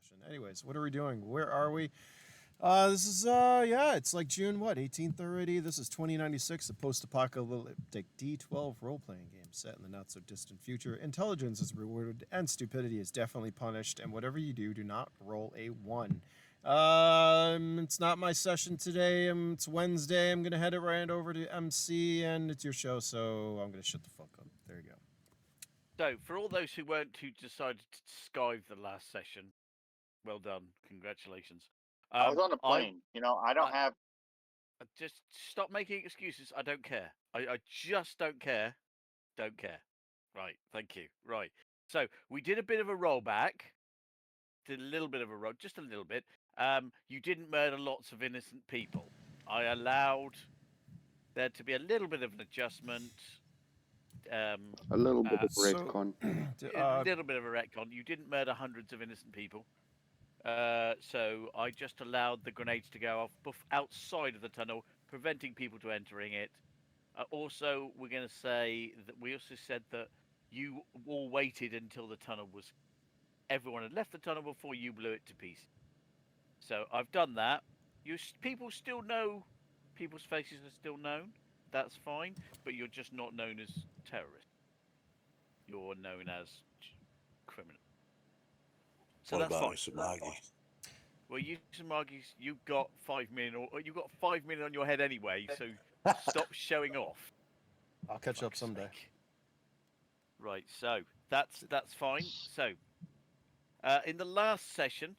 session. Anyways, what are we doing? Where are we? This is yeah, it's like June what, 18th already. This is 2096, a post-apocalyptic D12 role-playing game set in the not so distant future. Intelligence is rewarded and stupidity is definitely punished, and whatever you do, do not roll a 1. It's not my session today. It's Wednesday. I'm gonna head it right over to MC, and it's your show, so I'm gonna shut the fuck up. There you go. So, for all those who decided to skive the last session, well done, congratulations. I was on a I, plane. I don't I have. just stop making excuses. I don't care. I just don't care. Don't care. Right. Thank you. Right. So we did a bit of a rollback. Did a little bit of a roll, just a little bit. You didn't murder lots of innocent people. I allowed there to be a little bit of an adjustment. Um, A little bit of So, retcon. a little bit of a retcon. You didn't murder hundreds of innocent people. So I just allowed the grenades to go off outside of the tunnel, preventing people to entering it. Also, we're going to say that we also said that you all waited until the tunnel was everyone had left the tunnel before you blew it to pieces. So I've done that. People still know, people's faces are still known. That's fine, but you're just not known as terrorists. You're known as criminal. So What that's about fine. Usamagi? Well, you Samagis, you've got 5 million, or you've got 5 million on your head anyway. So stop showing off. I'll catch up Fuck's someday. sake. Right. So that's fine. So in the last session,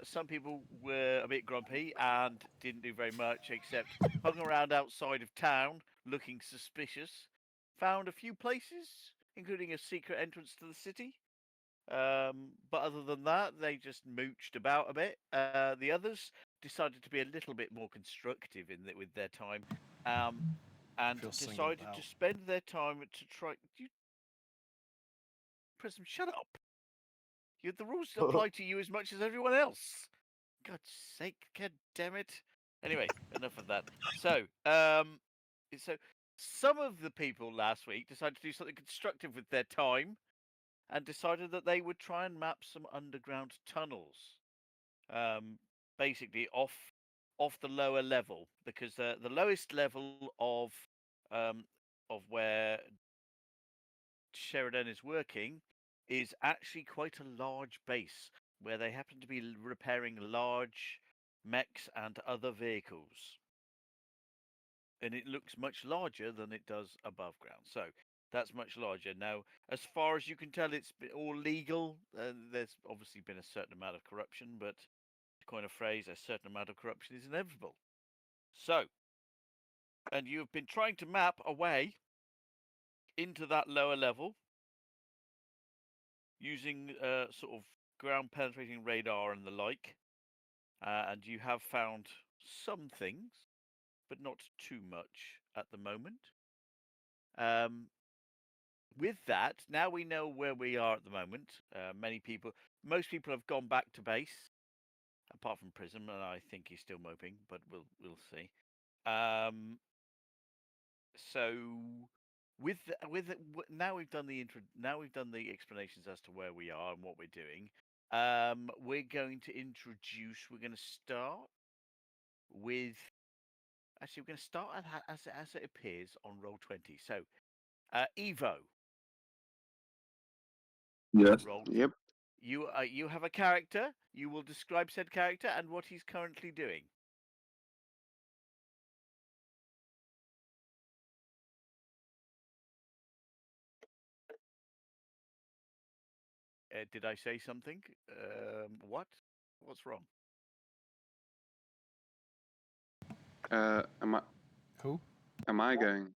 some people were a bit grumpy and didn't do very much except hung around outside of town looking suspicious. Found a few places, including a secret entrance to the city. But other than that, they just mooched about a bit. The others decided to be a little bit more constructive with their time, um, and Feel singled decided to out. spend their time to try. You, Prism, shut up! The rules apply to you as much as everyone else. God's sake, god damn it! Anyway, enough of that. So some of the people last week decided to do something constructive with their time and decided that they would try and map some underground tunnels, um, basically off the lower level, because the lowest level um, of where Sheridan is working is actually quite a large base where they happen to be repairing large mechs and other vehicles. And it looks much larger than it does above ground. So that's much larger. Now, as far as you can tell, it's all legal. There's obviously been a certain amount of corruption, but to coin a phrase, a certain amount of corruption is inevitable. So, and you've been trying to map a way into that lower level using sort of ground penetrating radar and the like. And you have found some things, but not too much at the moment. Um, with that, now we know where we are at the moment. Most people have gone back to base, apart from Prism, and I think he's still moping, but we'll see. So now we've done the explanations as to where we are and what we're doing. We're going to introduce. We're going to start with. Actually, we're going to start as it appears on Roll20. So, Evo, Yes. roll. Yep. You have a character. You will describe said character and what he's currently doing. Did I say something? What? What's wrong? Am I? Who? Am I going?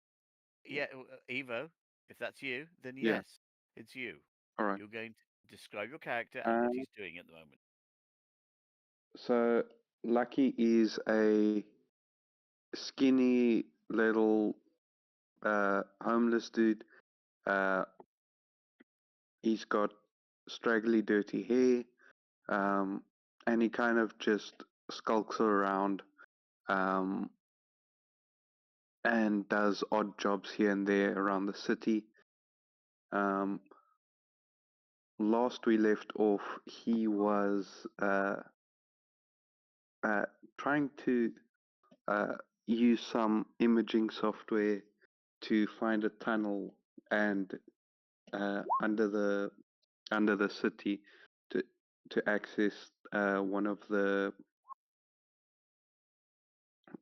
Yeah, Evo. If that's you, then Yeah. yes, it's you. All right. You're going to describe your character and what he's doing at the moment. So Lucky is a skinny little homeless dude. Uh, he's got straggly, dirty hair, and he kind of just skulks around um, and does odd jobs here and there around the city. Um, last we left off, he was trying to use some imaging software to find a tunnel and under the city to access one of the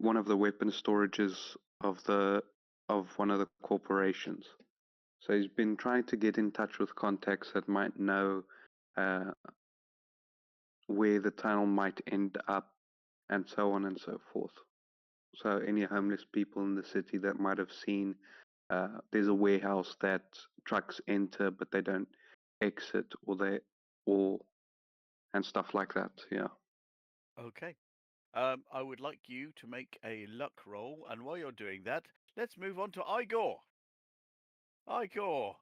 weapon storages of one of the corporations. So he's been trying to get in touch with contacts that might know uh, where the tunnel might end up, and so on and so forth. So any homeless people in the city that might have seen there's a warehouse that trucks enter but they don't exit, or and stuff like that. Yeah. Okay. I would like you to make a luck roll, and while you're doing that, let's move on to Igor. Igor, what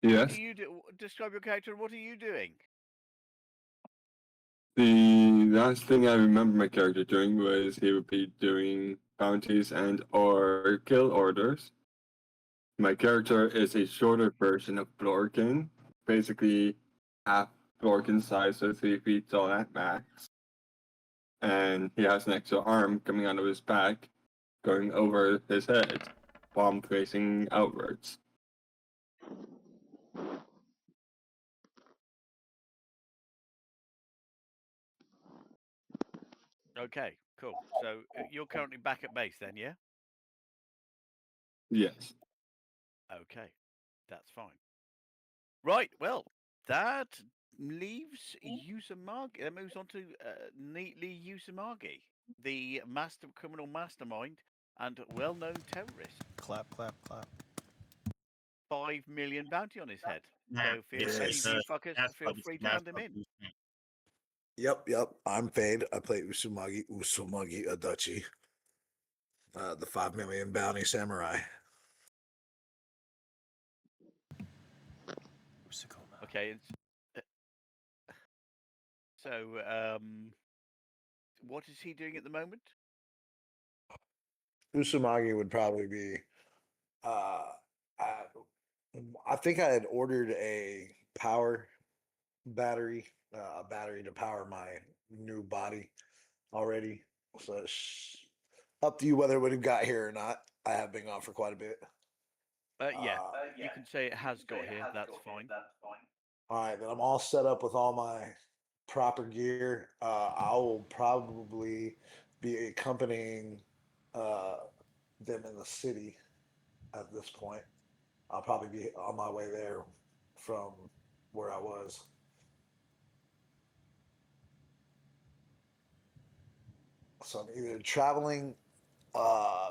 do Yes. you do? Describe your character. What are you doing? The last thing I remember my character doing was he would be doing bounties and or kill orders. My character is a shorter version of Blorkin, basically half Blorkin size, so 3 feet tall at max. And he has an extra arm coming out of his back, going over his head, palm facing outwards. Okay, cool. So you're currently back at base then, yeah? Yes. Okay, that's fine. Right, well, that leaves Usamagi. That moves on to neatly Usamagi, the criminal mastermind and well-known terrorist. Clap, clap, clap. 5 million bounty on his head. Nah, So it's any of you fuckers that's feel what free to that's hand him what in. you think. Yep. I'm Fade. I play Usumagi Adachi, the 5 million bounty samurai. Usakoma. Okay, so what is he doing at the moment? Usumagi would probably be. Uh, I, I think I had ordered a power battery, a battery to power my new body already. So it's up to you whether it would have got here or not. I have been gone for quite a bit. Yeah, Uh, you can say it has got here. That's fine. All right, then I'm all set up with all my proper gear. I will probably be accompanying uh, them in the city at this point. I'll probably be on my way there from where I was. So I'm either traveling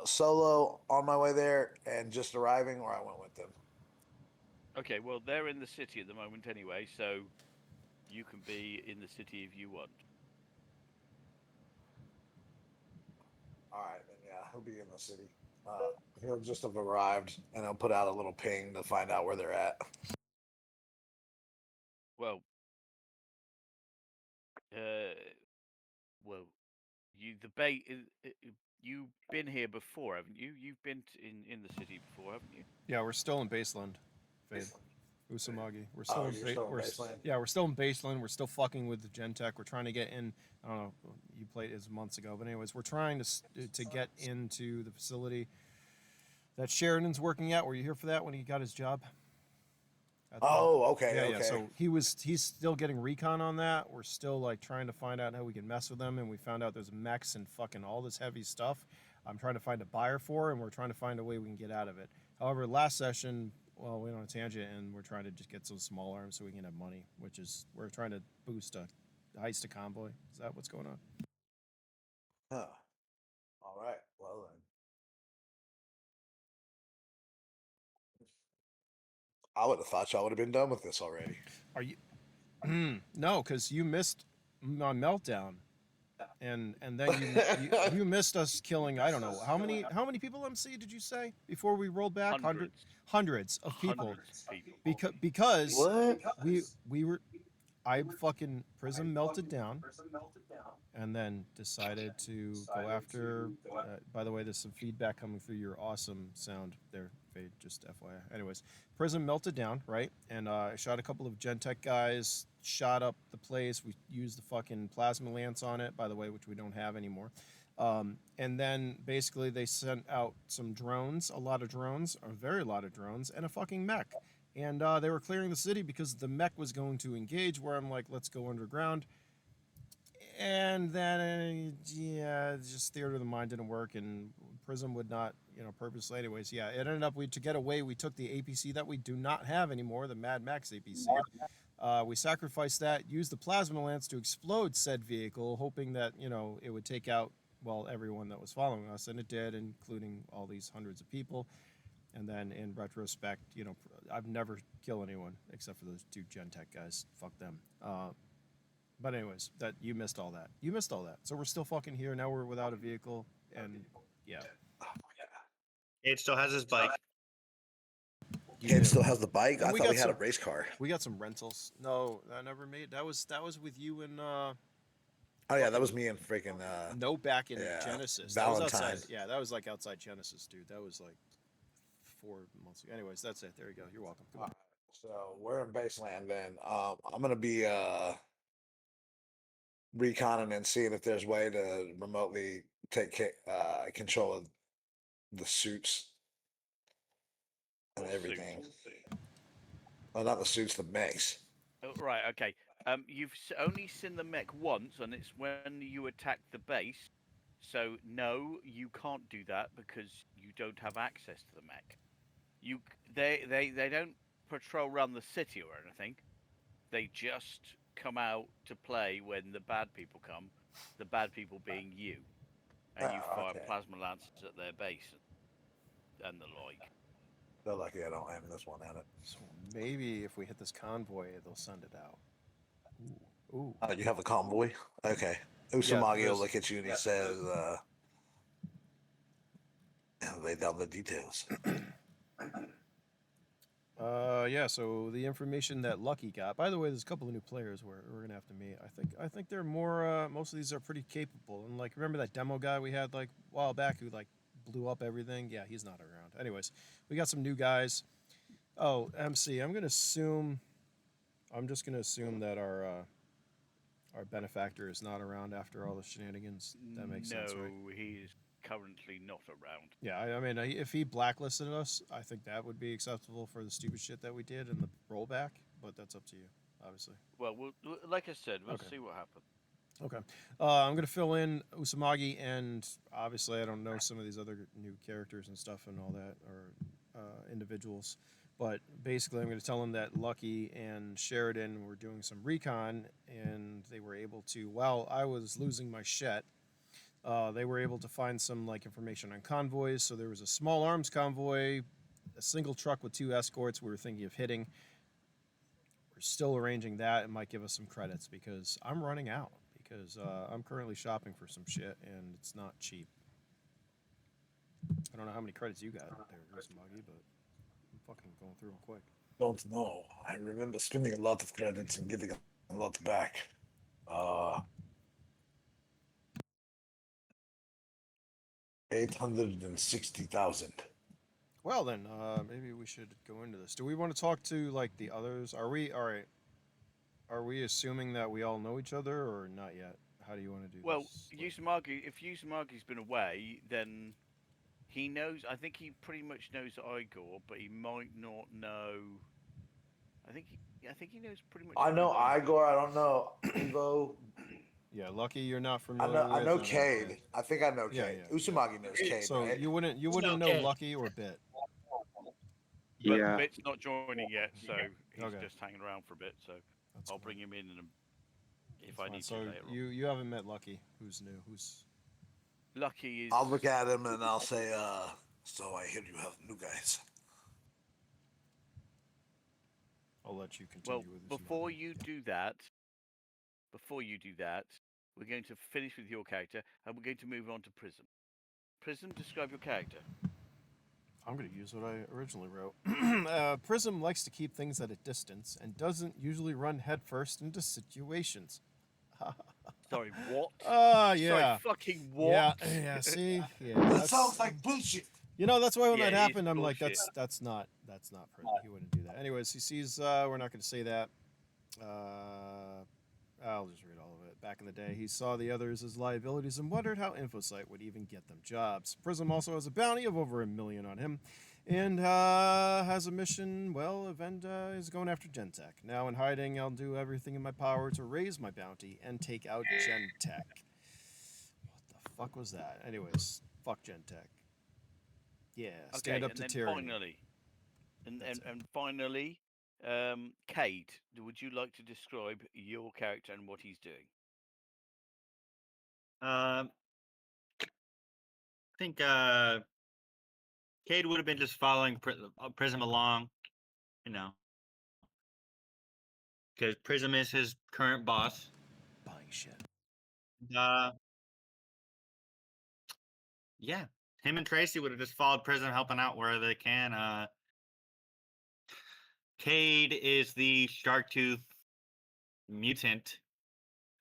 solo on my way there and just arriving, or I went with them. Okay, well, they're in the city at the moment anyway, so you can be in the city if you want. All right, then yeah, he'll be in the city. He'll just have arrived, and I'll put out a little ping to find out where they're at. Well, well, you've been here before, haven't you? You've been in the city before, haven't you? Yeah, we're still in Baseland. Fade. Usamagi. We're still in you're still in Baseland? Yeah, we're still in Baseland. We're still fucking with the Gentech. We're trying to get in. I don't know. You played it months ago, but anyways, we're trying to get into the facility that Sheridan's working at. Were you here for that when he got his job? Okay, Yeah, okay. yeah. So he's still getting recon on that. We're still like trying to find out how we can mess with them, and we found out there's mechs and fucking all this heavy stuff. I'm trying to find a buyer for, and we're trying to find a way we can get out of it. However, last session, well, we went on a tangent, and we're trying to just get some small arms so we can have money, which is we're trying to boost a heist a convoy. Is that what's going on? Huh. All right. Well then. I would have thought y'all would have been done with this already. Are you? No, because you missed my meltdown, and then you missed us killing. I don't know how many people MC did you say before we rolled back? Hundreds of people. Hundreds of people. Because What? we were. I fucking Prism melted down, and then decided to go after. By the way, there's some feedback coming through your awesome sound there, fade, just FYI. Anyways, Prism melted down, right? And I shot a couple of Gentech guys, shot up the place. We used the fucking plasma lance on it, by the way, which we don't have anymore. And then basically they sent out some drones, a lot of drones, a very lot of drones, and a fucking mech. And they were clearing the city because the mech was going to engage, where I'm like, let's go underground. And then, yeah, just theater of the mind didn't work, and Prism would not, purposely. Anyways, yeah, it ended up, to get away, we took the APC that we do not have anymore, the Mad Max APC. We sacrificed that, used the plasma lance to explode said vehicle, hoping that, it would take out, everyone that was following us, and it did, including all these hundreds of people. And then in retrospect, I've never killed anyone except for those two Gentech guys. Fuck them. But anyways, that you missed all that. You missed all that. So we're still fucking here. Now we're without a vehicle, and yeah. Cade still has his bike. Cade still has the bike. And I we thought got we had a some- race car. We got some rentals. No, I never made. That was with you and Oh yeah, that was me and freaking no, back in yeah, Genesis. That was outside. Valentine. Yeah, that was like outside Genesis, dude. That was like 4 months ago. Anyways, that's it. There you go. You're welcome. Goodbye. So we're in baseland then. I'm gonna be reconning and seeing if there's way to remotely take control of the suits and everything. Well, not the suits, the mechs. Oh, right, okay. You've only seen the mech once, and it's when you attacked the base. So no, you can't do that because you don't have access to the mech. They don't patrol around the city or anything. They just come out to play when the bad people come. The bad people being you, and you fire Okay. plasma lances at their base and the like. They're lucky I don't have this one at it. So maybe if we hit this convoy, they'll send it out. Ooh. You have a convoy? Okay. Usamagi will there's- look at you and he says, lay down the details. Yeah. So the information that Lucky got. By the way, there's a couple of new players we're gonna have to meet. I think they're more. Most of these are pretty capable. And like, remember that demo guy we had like a while back who like blew up everything? Yeah, he's not around. Anyways, we got some new guys. Oh, MC. I'm just gonna assume that our benefactor is not around after all the shenanigans. That makes sense, right? No, he is currently not around. Yeah, I mean, if he blacklisted us, I think that would be acceptable for the stupid shit that we did and the rollback. But that's up to you, obviously. Well, like I said, we'll Okay. see what happens. Okay. I'm gonna fill in Usamagi, and obviously I don't know some of these other new characters and stuff and all that, or individuals. But basically, I'm going to tell him that Lucky and Sheridan were doing some recon, and they were able to, while I was losing my shit, they were able to find some like information on convoys. So there was a small arms convoy, a single truck with 2 escorts we were thinking of hitting. We're still arranging that. It might give us some credits because I'm running out, because I'm currently shopping for some shit, and it's not cheap. I don't know how many credits you got there, Usamagi, but I'm fucking going through them quick. Don't know. I remember spending a lot of credits and getting a lot back. 860,000. Well then, maybe we should go into this. Do we want to talk to like the others? Are we all right? Are we assuming that we all know each other, or not yet? How do you want to do Well, this? if Usamagi's been away, then he knows. I think he pretty much knows Igor, but he might not know. I think he knows pretty much. I know everyone. Igor. I don't know Evo. Yeah, Lucky, you're not I familiar know. I with. know and Cade. I think I know Yeah, Cade. yeah. Usamagi knows Cade. So right? you wouldn't No, know Cade. Lucky or Bit. But Yeah. Bit's not joining yet, so he's Okay. just hanging around for a bit. So That's I'll fine. bring him in if That's I fine. need So to later on. you haven't met Lucky, who's new, who's Lucky is. I'll look at him and I'll say, so I hear you have new guys. I'll let you continue Well, with this. before you do that, we're going to finish with your character, and we're going to move on to Prism. Prism, describe your character. I'm going to use what I originally wrote. Prism likes to keep things at a distance and doesn't usually run headfirst into situations. Sorry, what? Yeah. Sorry, fucking what? Yeah, see? Yeah. That that's- sounds like bullshit. You know, that's why when Yeah, that it is happened, I'm like, bullshit. that's not prison. He wouldn't do that. Anyways, he sees. We're not going to say that. I'll just read all of it. Back in the day, he saw the others as liabilities and wondered how InfoSight would even get them jobs. Prism also has a bounty of over $1 million on him, and has a mission. Well, Event is going after Gentech. Now in hiding, I'll do everything in my power to raise my bounty and take out Gentech. What the fuck was that? Anyways, fuck Gentech. Yeah, stand Okay, up and to then tyranny. finally, That's it. and finally, Cade, would you like to describe your character and what he's doing? I think Cade would have been just following Prism along, you know, because Prism is his current boss. Buying shit. Yeah, him and Tracy would have just followed Prism, helping out where they can. Cade is the Sharktooth mutant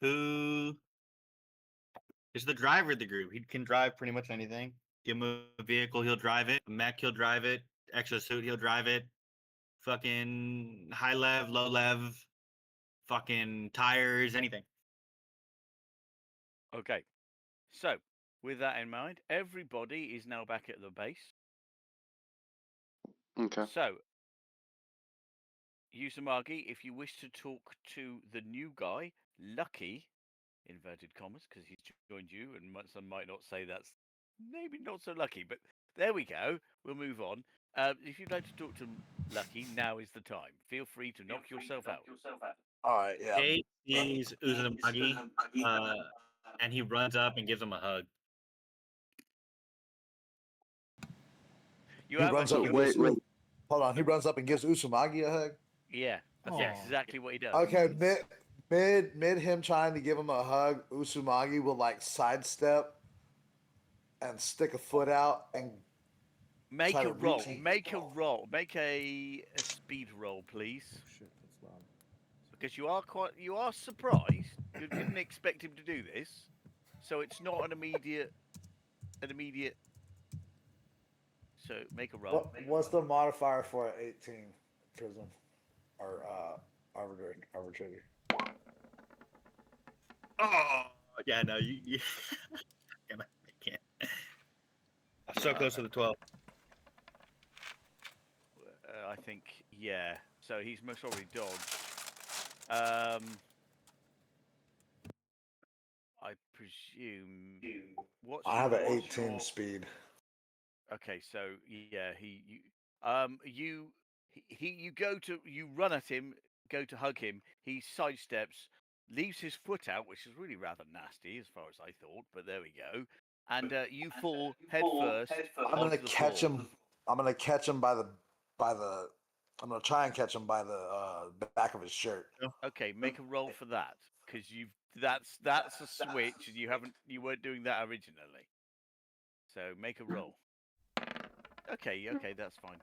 who is the driver of the group. He can drive pretty much anything. Give him a vehicle, he'll drive it. A mech, he'll drive it. Exosuit, he'll drive it. Fucking high lev, low lev, fucking tires, anything. Okay, so with that in mind, everybody is now back at the base. Okay. So, Usamagi, if you wish to talk to the new guy, Lucky, inverted commas, because he's joined you, and some might not say that's maybe not so lucky, but there we go. We'll move on. If you'd like to talk to Lucky, now is the time. Feel free to knock yourself out. All right, yeah. Cade sees Uzumaki, and he runs up and gives him a hug. You He have runs a up hug. and gives. Hold on, he runs up and gives Usumagi a hug. Yeah, that's Aw. exactly what he does. Okay, mid him trying to give him a hug, Usumagi will like sidestep and stick a foot out and Make try a to roll. reach- Make a roll. Make a speed roll, please. Oh, shit, that's loud. Because you are surprised. You didn't expect him to do this, so it's not an immediate. So make a roll. what's the modifier for an 18 prism or arbitrator? Oh, yeah, no, you I can't. I'm so close to the 12. I think, yeah. So he's most probably dodged. I presume. What's I have an your- 18 speed. Okay, so yeah, you run at him, go to hug him. He sidesteps, leaves his foot out, which is really rather nasty as far as I thought. But there we go. And you fall head first. I'm gonna onto the catch floor. him. I'm gonna catch him by the. I'm gonna try and catch him by the back of his shirt. Okay, make a roll for that because that's a switch, and you weren't doing that originally. So make a roll. Okay, that's fine.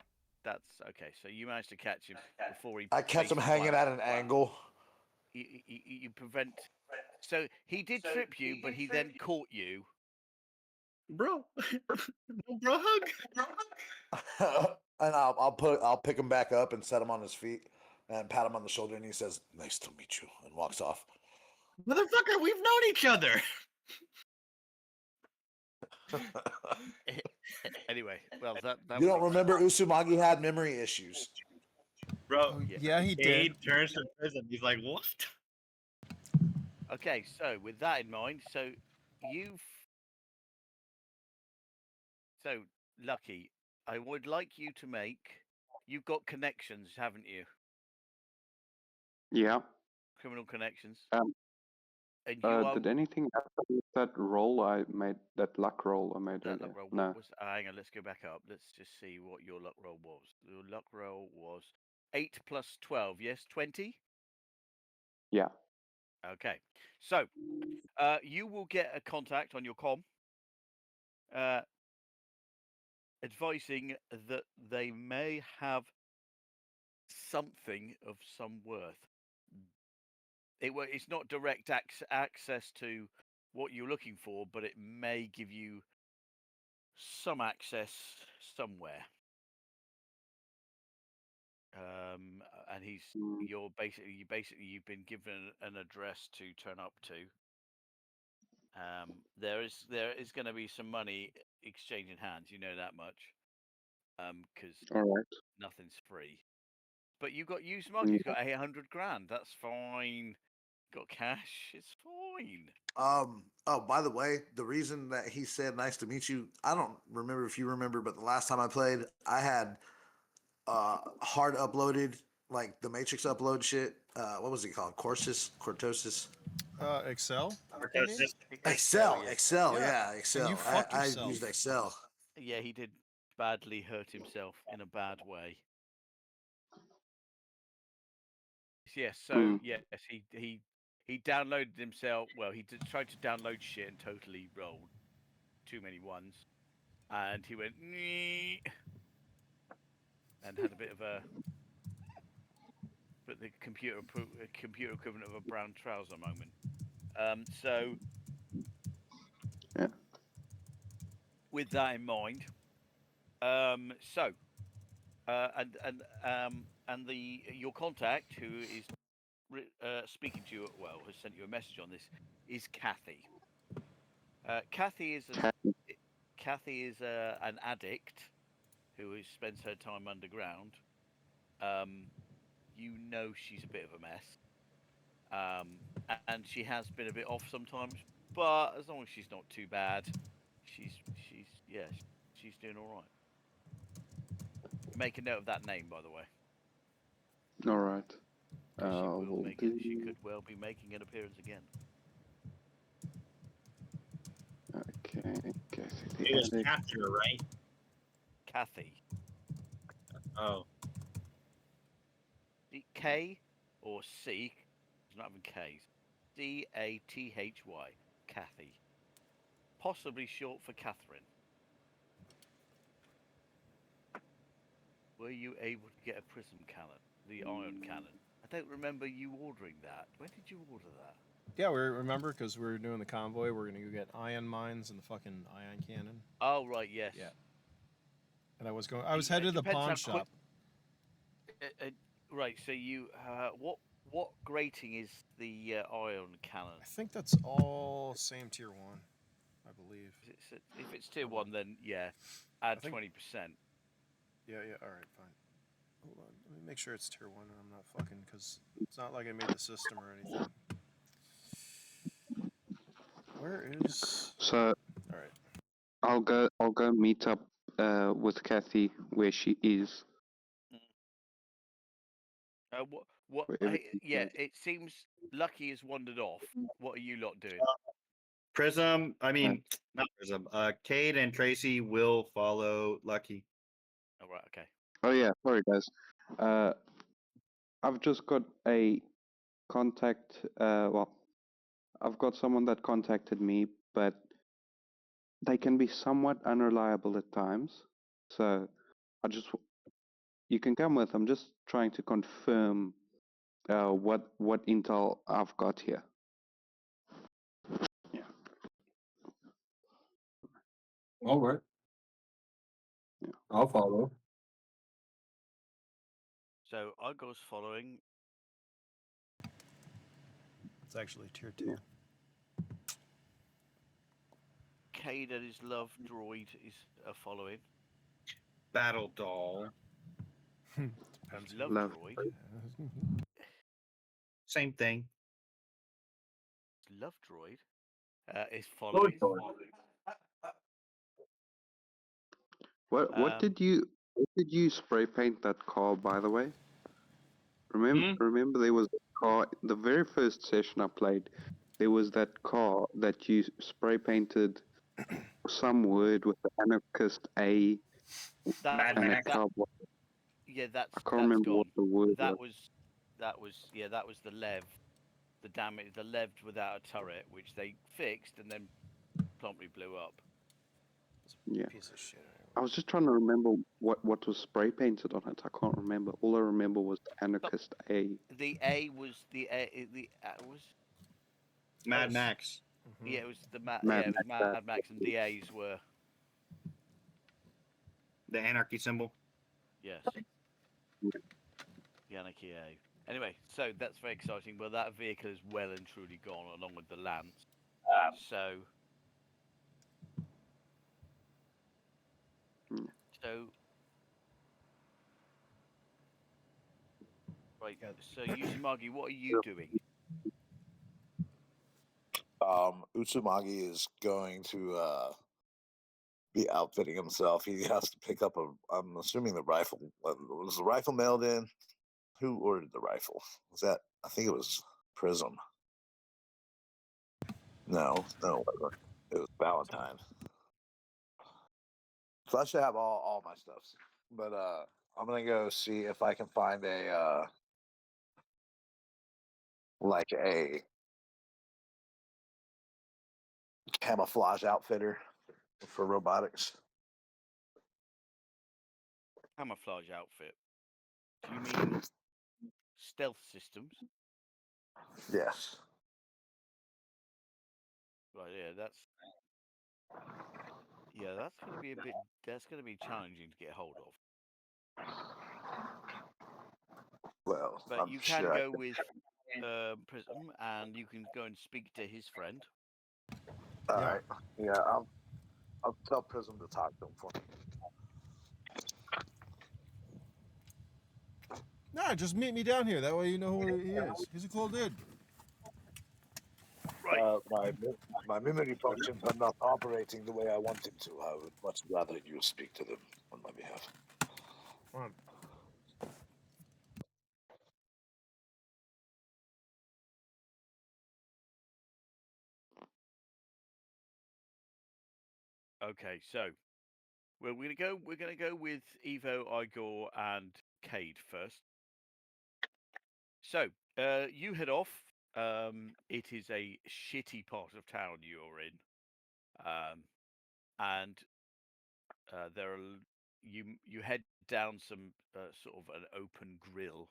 That's okay. So you managed to catch him before he. I catch him face hanging plants. at an angle. You prevent. So he did trip you, but he then caught you. Bro, bro, hug. And I'll pick him back up and set him on his feet and pat him on the shoulder, and he says, "Nice to meet you," and walks off. Motherfucker, we've known each other. Anyway, well that You don't was- remember Usumagi had memory issues. Bro, Oh, yeah, he Cade did. turns to Prism. He's like, what? Okay, so with that in mind, so Lucky, I would like you to make. You've got connections, haven't you? Yeah. Criminal connections. Um, And you are Did anything happen with that roll I made? That luck roll I made that earlier? luck roll. No. What was? Hang on, let's go back up. Let's just see what your luck roll was. Your luck roll was 8 plus 12. Yes, 20. Yeah. Okay, so you will get a contact on your com, advising that they may have something of some worth. It's not direct access to what you're looking for, but it may give you some access somewhere. And you've been given an address to turn up to. There is going to be some money exchanging hands. You know that much. Because All right. nothing's free. But you got used money. You've got 800 grand. That's fine. Got cash. It's fine. Oh, by the way, the reason that he said "nice to meet you," I don't remember if you remember, but the last time I played, I had hard uploaded like the Matrix upload shit. What was it called? Cortosis. Excel. Or You mean? just- Excel. Yeah. Excel. Yeah. Yeah, And Excel. you fucked I yourself. used Excel. Yeah, he did badly hurt himself in a bad way. Yes, so yes, he downloaded himself. Well, tried to download shit and totally rolled too many ones, and he went "Nee," and had a bit of a the computer equivalent of a brown trouser moment. So Yeah. with that in mind, and your contact who is speaking to you, well, has sent you a message on this, is Kathy. Kathy is an addict who spends her time underground. You know she's a bit of a mess, and she has been a bit off sometimes. But as long as she's not too bad, she's doing all right. Make a note of that name, by the way. All right. 'Cause Will she do. could well be making an appearance again. Okay. It was Cather, right? Kathy. Oh. K or C. There's not even K's. Cathy. Kathy. Possibly short for Catherine. Were you able to get a prism cannon? The ion cannon? I don't remember you ordering that. When did you order that? Yeah, we remember because we were doing the convoy. We're gonna go get ion mines and the fucking ion cannon. Oh right, yes. Yeah. And I was headed to the depends pawn how shop. Right, so you what grating is the ion cannon? I think that's all same tier 1, I believe. If it's tier 1, then yeah, add 20%. Yeah. All right, fine. Hold on. Let me make sure it's tier 1 and I'm not fucking, because it's not like I made the system or anything. Where is? So All right. I'll go meet up with Kathy where she is. What? Wherever she Yeah, is. it seems Lucky has wandered off. What are you lot doing? Prism. I mean, not Prism. Cade and Tracy will follow Lucky. Oh right, okay. Oh yeah, sorry guys. I've just got a contact. Well, I've got someone that contacted me, but they can be somewhat unreliable at times. So you can come with. I'm just trying to confirm what intel I've got here. Yeah. All right. Yeah. I'll follow. So Argo's following. It's actually tier 2. Yeah. Cade and his love droid is following. Battle Doll. Depends. His love Love. droid. Same thing. Love droid is following. What did you spray paint that car, by the way? Remember there was a car the very first session I played. There was that car that you spray painted some word with the anarchist A That and was a cowboy. yeah. That's I can't remember gone. what the word That was. that was the Lev, the damage, the Lev without a turret, which they fixed and then promptly blew up. Yeah. Piece of shit. I was just trying to remember what was spray painted on it. I can't remember. All I remember was the anarchist A. The A was was Mad Max. yeah, it was the Mad it was Max, Mad Max, and the A's were The anarchy symbol. Yes. The Anarchy A. Anyway, so that's very exciting. Well, that vehicle is well and truly gone, along with the lance. So, Mm. so right. Yeah. So, Yuzumagi, what are you doing? Utsumagi is going to be outfitting himself. He has to pick up a. I'm assuming the rifle. Was the rifle mailed in? Who ordered the rifle? Was that? I think it was Prism. No, it wasn't. It was Valentine. So I should have all my stuffs. But I'm gonna go see if I can find a like a camouflage outfitter for robotics. Camouflage outfit. Do you mean stealth systems? Yes. Right. Yeah. That's going to be a bit. That's going to be challenging to get hold of. Well, But I'm you can sure I go can. with Prism, and you can go and speak to his friend. All Yeah. right. Yeah, I'll tell Prism to talk to him for me. Nah, just meet me down here. That way you know who he is. He's a cool dude. Right. My memory functions are not operating the way I want them to. I would much rather you speak to them on my behalf. Okay. So we're gonna go. We're gonna go with Evo, Igor, and Cade first. So you head off. It is a shitty part of town you're in, and there are you head down some sort of an open grill,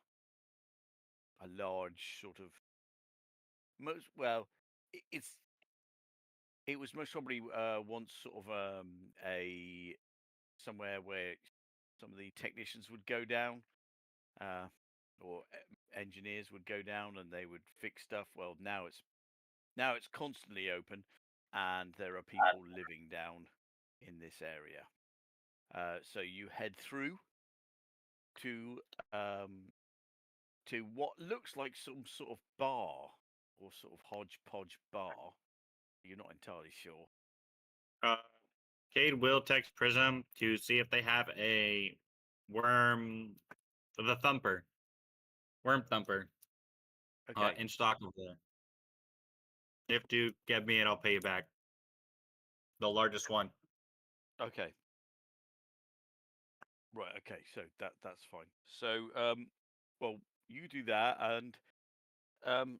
a large sort of most well, it's it was most probably once sort of a somewhere where some of the technicians would go down, uh, or engineers would go down and they would fix stuff. Well, now it's constantly open, and there are people living down in this area. So you head through to um, to what looks like some sort of bar or sort of hodgepodge bar. You're not entirely sure. Cade will text Prism to see if they have a worm, the thumper, worm thumper, Okay. in stock over there. If you get me it, I'll pay you back. The largest one. Okay. Right. Okay. So that's fine. So well, you do that, and um,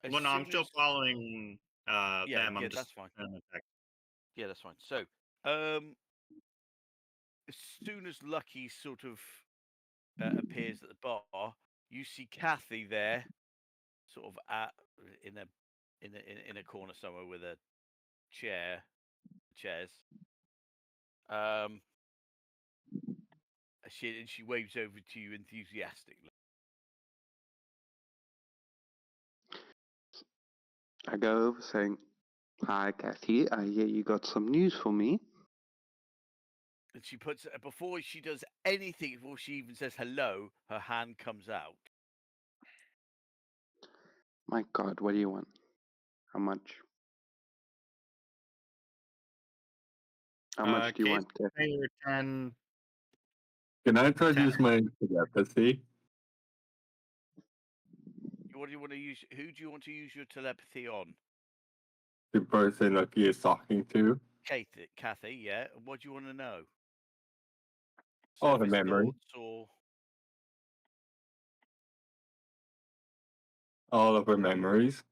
as Well, no, I'm soon still as following yeah, them. yeah, I'm just that's fine. text. Yeah, that's fine. So as soon as Lucky sort of appears at the bar, you see Kathy there, sort of at in a in a corner somewhere with a chairs. Um, she waves over to you enthusiastically. I go over saying, "Hi, Kathy. I hear you got some news for me." And she puts before she does anything, before she even says hello, her hand comes out. My God, what do you want? How much? How much do you Cade want, Kathy? pay you 10. Can I try to 10. use my telepathy? What do you want to use? Who do you want to use your telepathy on? The person Lucky is talking to. Kathy, yeah. What do you want to know? All the Surface memory. thoughts or All of her memories.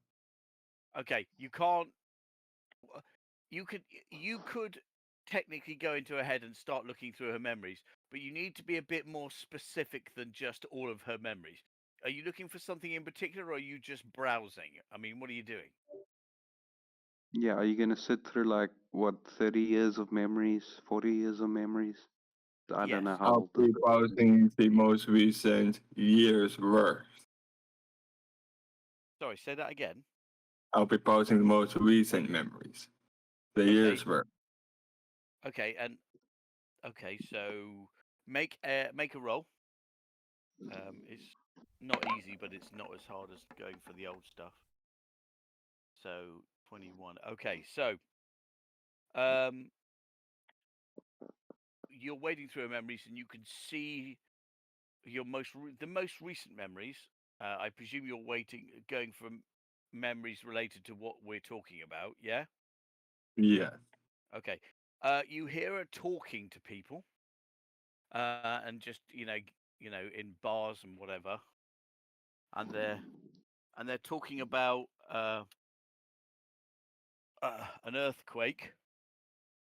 okay, you can't. You could technically go into her head and start looking through her memories, but you need to be a bit more specific than just all of her memories. Are you looking for something in particular, or are you just browsing? I mean, what are you doing? Yeah, are you gonna sit through like what, 30 years of memories, 40 years of memories? I don't know Yes. how I'll old this be posting the most recent year's worth. Sorry, say that again. I'll be posting the most recent memories. The Okay. year's worth. Okay, and okay, so make a roll. It's not easy, but it's not as hard as going for the old stuff. So 21. Okay, so you're wading through your memories, and you can see your the most recent memories. I presume you're going from memories related to what we're talking about. Yeah. Yeah. Okay. You hear her talking to people, and just in bars and whatever, and they're talking about an earthquake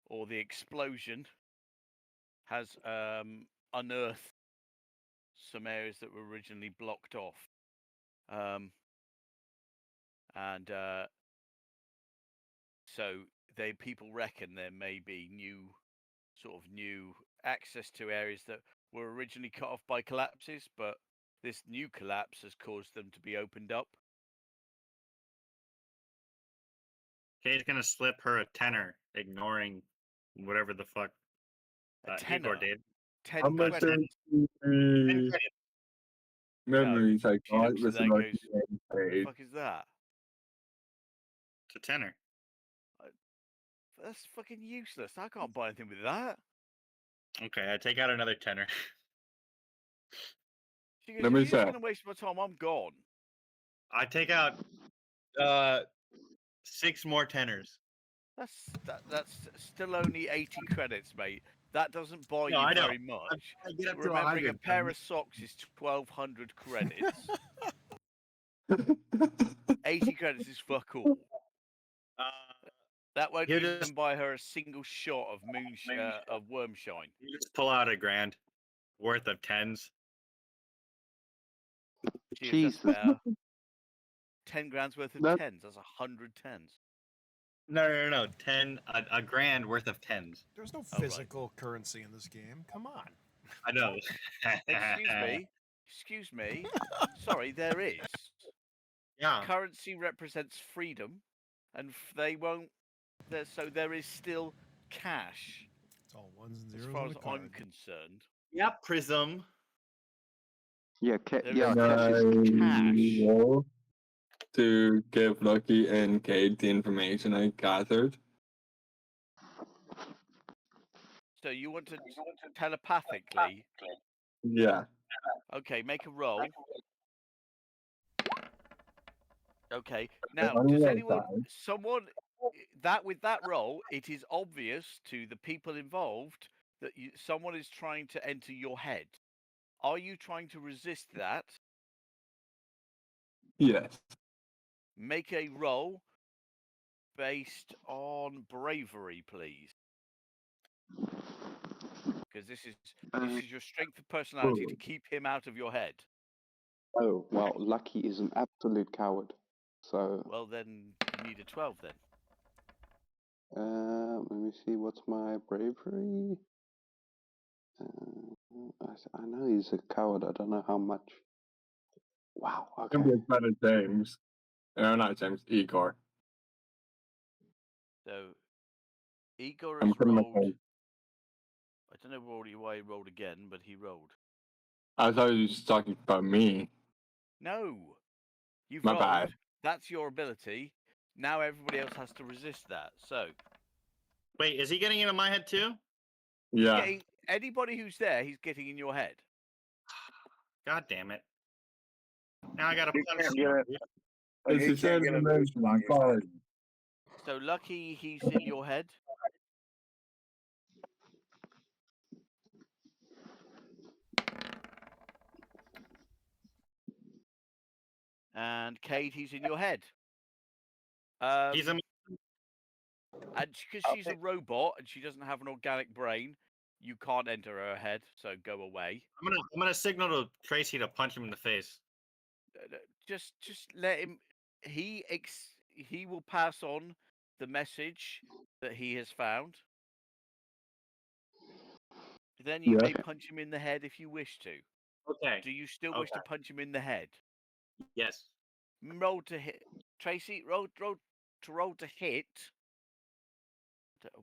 or the explosion has unearthed some areas that were originally blocked off, and so people reckon there may be new access to areas that were originally cut off by collapses, but this new collapse has caused them to be opened up. Kate's gonna slip her a tenner, ignoring whatever the fuck A Igor tenner, did. 10 How much credits. are the 10 credits. memories I She got looks at with that and about goes, the "The paid? fuck is that? It's a tenner. That's fucking useless. I can't buy anything with that." Okay, I take out another tenner. She goes, Let "If me you're just check. gonna waste my time, I'm gone." I take out 6 more tenors. That's still only 80 credits, mate. That doesn't buy No, you I know. very much. I get up to Remembering a 100. pair of socks is 1,200 credits. 80 credits is fuck all. That won't He'll even just buy her a single shot of of Wormshine. you just pull out $1,000 worth of tens. Gee, if Jesus. that's about 10 grand's worth of That- tens. That's 100 tens. No. A grand worth of tens. There's no Oh, right. physical currency in this game. Come on. I know. Excuse me. Sorry, there is. Yeah. Currency represents freedom, and they won't. So there is still cash, It's all ones and as zeros far on as a card. I'm concerned. Yeah, Prism. Yeah, There yeah, is cash is still cash. roll to give Lucky and Kate the information I gathered. So you want to telepathically? Yeah. Okay, make a roll. Okay. Now, Only does one someone that with that roll, it is obvious to the people involved that someone is trying to enter your head. Are you trying to resist that? Yes. Make a roll based on bravery, please. Because this is your strength of personality to keep him out of your head. Oh, well, Lucky is an absolute coward. So, Well, then you need a 12 then. let me see, what's my bravery? I know he's a coward, I don't know how much. Wow, okay. Can be better James. Not James, Igor. So Igor I'm has putting my rolled. phone. I don't know why he rolled again, but he rolled. I thought you was talking about me. No, you've My rolled. bad. That's your ability. Now everybody else has to resist that. So Wait, is he getting into my head too? Yeah. anybody who's there, he's getting in your head. God damn it. Now I gotta He punch can't you. get it. It's He a can't get into his sentimental pocket. card. So Lucky, he's in your head. And Kate, he's in your head. He's a And because she's a robot and she doesn't have an organic brain, you can't enter her head. So go away. I'm gonna signal to Tracy to punch him in the face. Just let him. He will pass on the message that he has found. Then you may Yeah. punch him in the head if you wish to. Okay. Do you still wish to punch him in the head? Yes. Roll to hit. Tracy, roll to hit.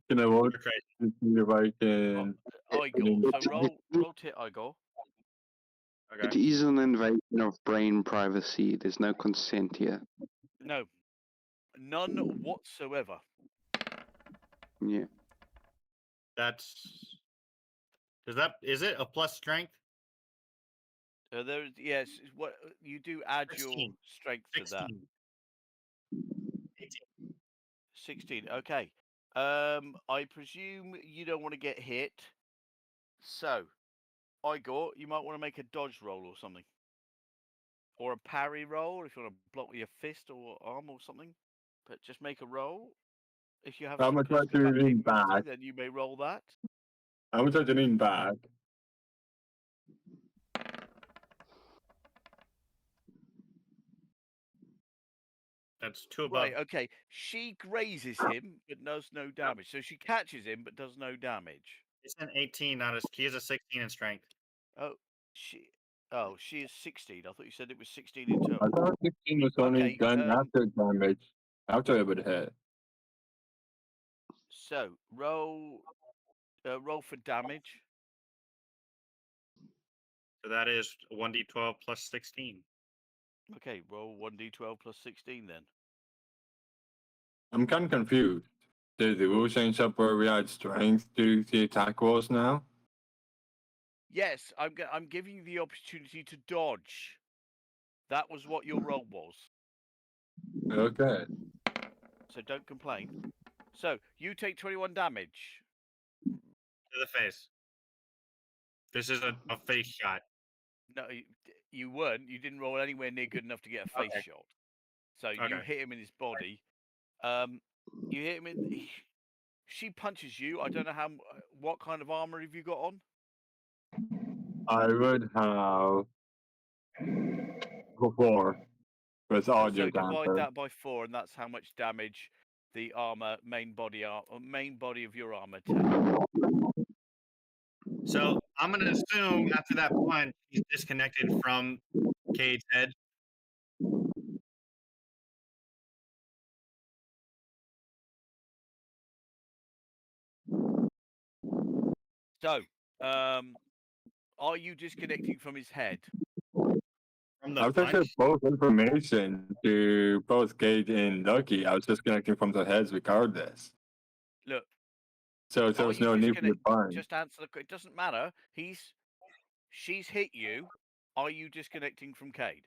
Can I roll Okay. to see if I can? Igor. So roll to hit Igor. It Okay. is an invasion of brain privacy. There's no consent here. No, none whatsoever. Yeah. That's. Is it a plus strength? Yes. What you do add your 16. strength to that. 16. 18. 16. Okay. I presume you don't want to get hit. So, Igor, you might want to make a dodge roll or something, or a parry roll if you want to block with your fist or arm or something. But just make a roll. If you have How some much do I physical do attack lean capability, back? then you may roll that. How much do I do lean back? That's 2 above. Right. Okay. She grazes him, but does no damage. So she catches him, but does no damage. It's an 18, not a. He has a 16 in strength. Oh, she is 16. I thought you said it was 16 in I total. thought 16 was only Okay, done after damage. After I would hit. So roll for damage. So that is 1d12 plus 16. Okay, roll 1d12 plus 16 then. I'm kind of confused. Did the rule change up where we add strength to the attack rolls now? Yes, I'm giving you the opportunity to dodge. That was what your roll was. Okay. So don't complain. So you take 21 damage. To the face. This is a face shot. No, you weren't. You didn't roll anywhere near good enough to get a face Okay. shot. So you Okay. hit him in his body. You hit him in. She punches you. I don't know what kind of armor have you got on? I would have 4 with audio So divide damper. that by 4, and that's how much damage the main body of your armor takes. So I'm gonna assume after that punch, he's disconnected from Cade's head. So, are you disconnecting from his head? From the I was actually punch. both information to both Gage and Lucky. I was just connecting from the heads regardless. Look, So there are was you no need for the punch. Just answer the. It doesn't matter. She's hit you. Are you disconnecting from Cade?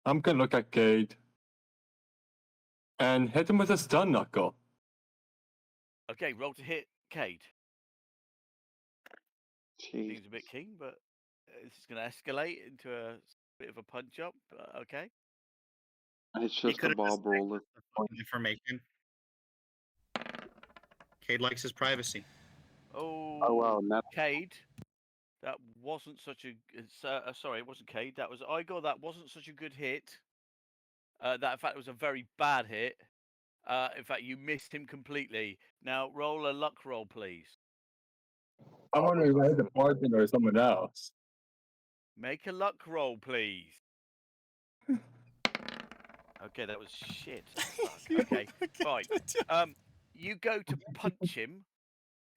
I'm gonna look at Cade and hit him with a stun knuckle. Okay, roll to hit Cade. Jeez. Seems a bit keen, but this is going to escalate into a bit of a punch up. Okay. It's He just could a have Bob roller. information. Cade likes his privacy. Oh, wow, not Cade. That wasn't such a. Sorry, it wasn't Cade. That was Igor. That wasn't such a good hit. That in fact it was a very bad hit. In fact, you missed him completely. Now roll a luck roll, please. I'm wondering if I hit the partner or someone else. Make a luck roll, please. Okay, that was shit. Fuck. Okay, fine. You go to punch him.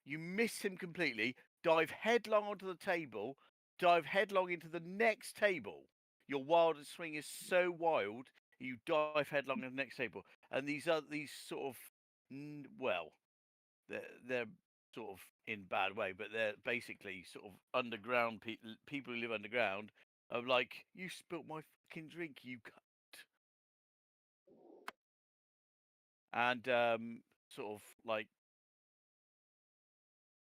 You miss him completely. Dive headlong onto the table. Dive headlong into the next table. Your wild swing is so wild. You dive headlong into the next table. And these sort of, well, they're sort of in bad way, but they're basically sort of underground people who live underground. Of like, you spilt my fucking drink, you cunt. And sort of like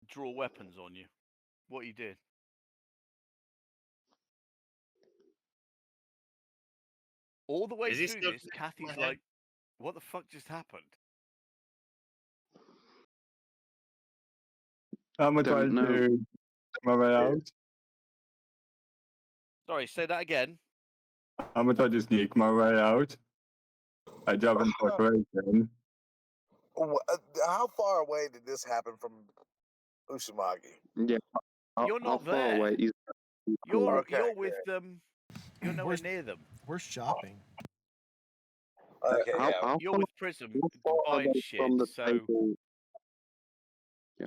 draw weapons on you. What you did. All the way Is he through still this, Kathy's my head? like, what the fuck just happened? I'm gonna try Don't know. to take my way out. Sorry, say that again. I'm gonna try to sneak my way out. I jump in preparation. How far away did this happen from Usumagi? Yeah. You're How not far there. away is You're Okay, you're with them. You're nowhere Where's- near them. We're shopping. Okay, how, yeah. how You're far, with Prism how far are buying they shit. from the So table? Yeah.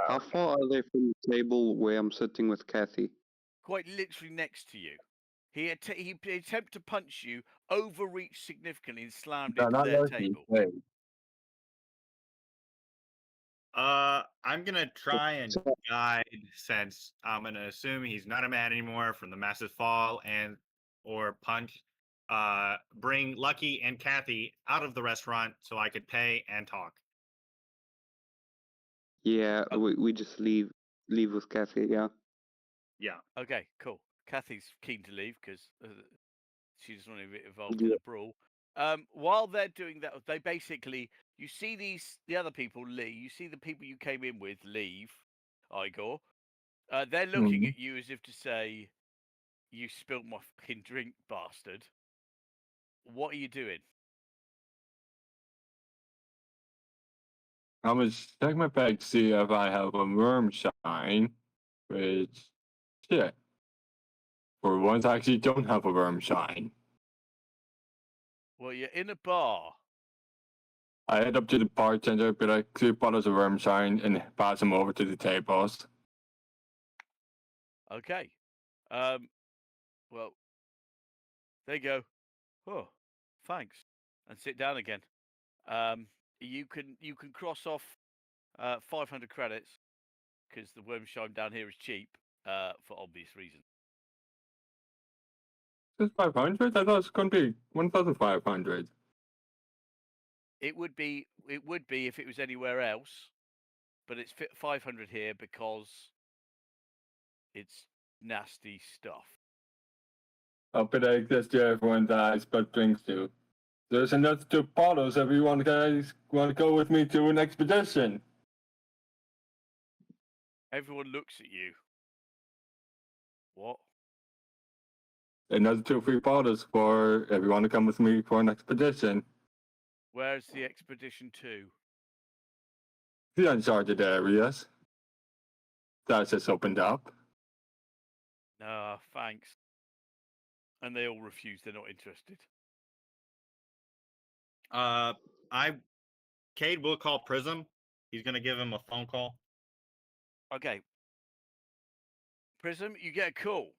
How far are they from the table where I'm sitting with Kathy? quite literally next to you. He attempted to punch you, overreached significantly, and slammed They're into not their lurking. table. Hey, I'm gonna try and guide, since I'm gonna assume he's not a man anymore from the massive fall and or punch. Bring Lucky and Kathy out of the restaurant so I could pay and talk. Yeah, Oh. we just leave with Kathy. Yeah. Yeah. Okay, cool. Kathy's keen to leave because she doesn't want to get involved Yeah. in a brawl. While they're doing that, they basically you see the other people leave. You see the people you came in with leave. Igor. They're looking Mhm. at you as if to say, "You spilled my fucking drink, bastard." What are you doing? I'm gonna check my bag to see if I have a worm shine, which, shit. For once, I actually don't have a worm shine. Well, you're in a bar. I head up to the bartender, but I 2 bottles of worm shine and pass them over to the tables. Okay. Well, there you go. Oh, thanks. And sit down again. You can cross off 500 credits because the wormshine down here is cheap for obvious reasons. Is 500? I thought it was going to be 1,500. It would be if it was anywhere else, but it's 500 here because it's nasty stuff. I'll put access to everyone that I split drinks to. There's another 2 bottles if you guys want to go with me to an expedition. Everyone looks at you. What? Another 2 free bottles for if you want to come with me for an expedition. Where's the expedition to? The uncharted areas. That's just opened up. Ah, thanks. And they all refuse. They're not interested. Cade will call Prism. He's gonna give him a phone call. Okay. Prism, you get a call.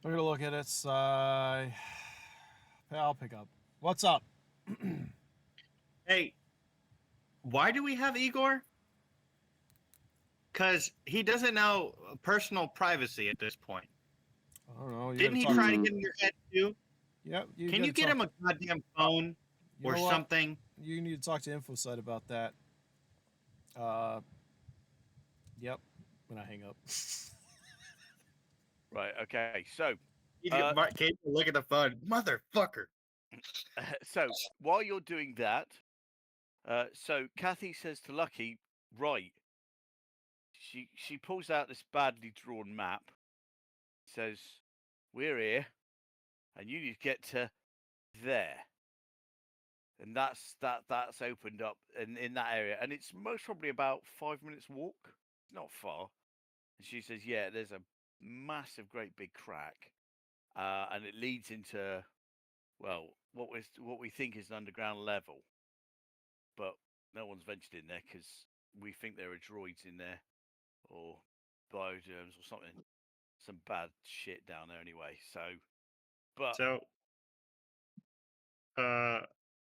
I'm gonna look at it. I'll pick up. What's up? Hey, why do we have Igor? Because he doesn't know personal privacy at this point. I don't know. Didn't he talk try to get in your head too? Yeah. Can you get him a goddamn phone You or know what? something? You need to talk to InfoSite about that. Yep. When I hang up. Right. Okay. So, Cade will look at the phone, motherfucker. so while you're doing that, so Kathy says to Lucky, right. She pulls out this badly drawn map. Says, "We're here, and you need to get to there." And that's opened up in that area, and it's most probably about 5 minutes walk. It's not far. And she says, "Yeah, there's a massive, great big crack, and it leads into, well, what we think is an underground level, but no one's ventured in there because we think there are droids in there, or biogerms or something, some bad shit down there anyway. So, but So,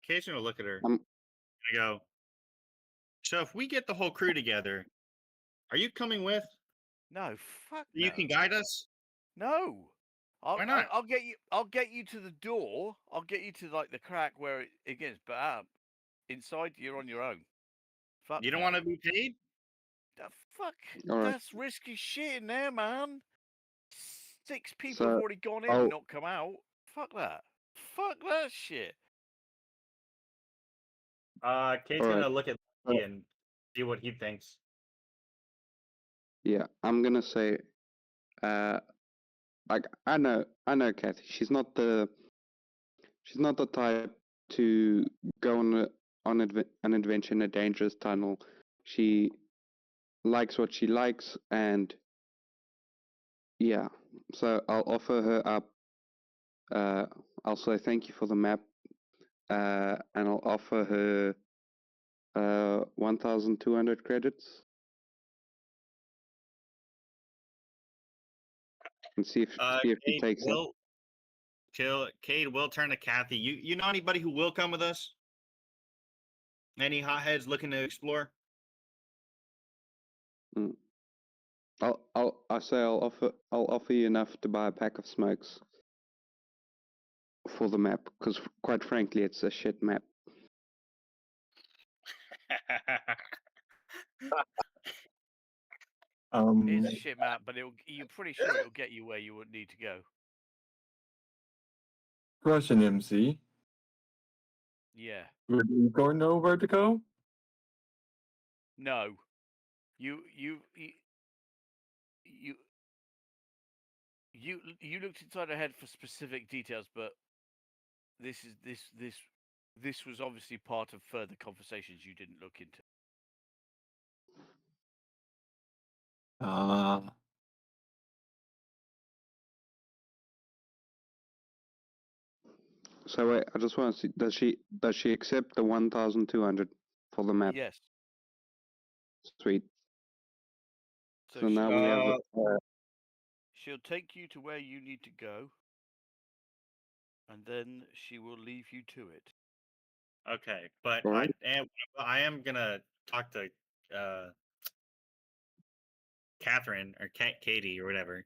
Cade's gonna look at her Um, and go, so if we get the whole crew together, are you coming with? no, fuck You no. can guide us? No. Why not? I'll get you. I'll get you to the door. I'll get you to like the crack where it gets. But inside, you're on your own. Fuck. You don't no. want to be paid? Fuck. all right. That's risky shit in there, man. 6 people So, have already gone in I'll- and not come out. Fuck that. Fuck that shit. Cade's All gonna right. look at Uh, Lucky and see what he thinks. Yeah, I'm gonna say, like I know Kathy. She's not the type to go an adventure in a dangerous tunnel. She likes what she likes, and yeah. So I'll offer her up. I'll say thank you for the map, and I'll offer her 1,200 credits, and see if she Cade takes it. Cade will turn to Kathy. You know anybody who will come with us? Any hotheads looking to explore? I'll offer you enough to buy a pack of smokes for the map, because quite frankly, it's a shit map. It's a shit map, but you're pretty sure it'll get you where you would need to go. Question, MC. Yeah. Would Igor know where to go? No. You looked inside her head for specific details, but this was obviously part of further conversations you didn't look into. So wait, I just want to see, does she accept the 1,200 for the map? Yes. Sweet. So now she'll, we have she'll take you to where you need to go, and then she will leave you to it. Okay, but All right. I am gonna talk to Catherine or Katie or whatever,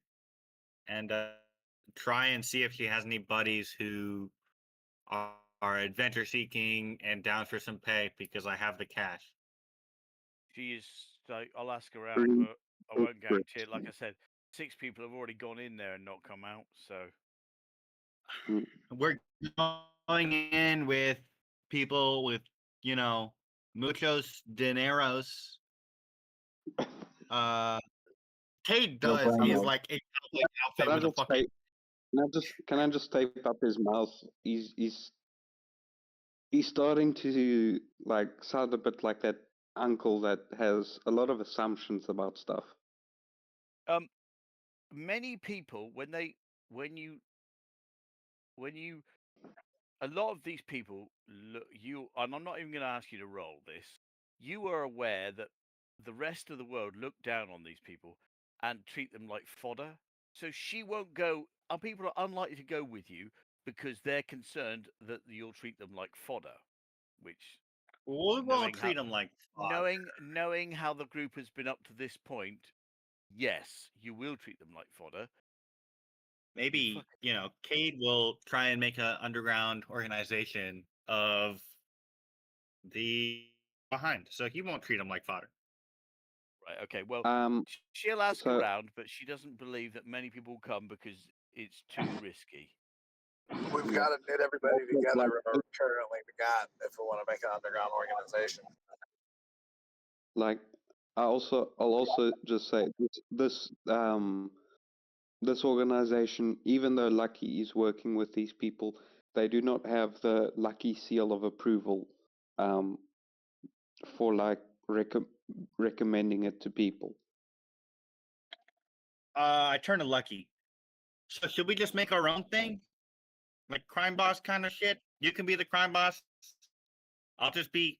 and try and see if she has any buddies who are adventure seeking and down for some pay, because I have the cash. She is. I'll ask around, but I won't guarantee it. Like I said, 6 people have already gone in there and not come out. So We're going in with people with, muchos dineros. Cade No does. He's bueno. like a cowboy outfit with a fucking. Can I just tape up his mouth? He's starting to like sound a bit like that uncle that has a lot of assumptions about stuff. many people a lot of these people and I'm not even going to ask you to roll this. You are aware that the rest of the world look down on these people and treat them like fodder. So she won't go. People are unlikely to go with you because they're concerned that you'll treat them like fodder, which We won't treat them like fodder. knowing how the group has been up to this point, yes, you will treat them like fodder. Maybe, Cade will try and make an underground organization of the behind, so he won't treat them like fodder. Right. Okay. Well, she'll ask so- around, but she doesn't believe that many people will come because it's too risky. We've got to knit everybody together currently we got if we want to make an underground organization. I'll also just say this organization, even though Lucky is working with these people, they do not have the Lucky seal of approval for like recommending it to people. I turn to Lucky. So should we just make our own thing? Like crime boss kind of shit? You can be the crime boss. I'll just be,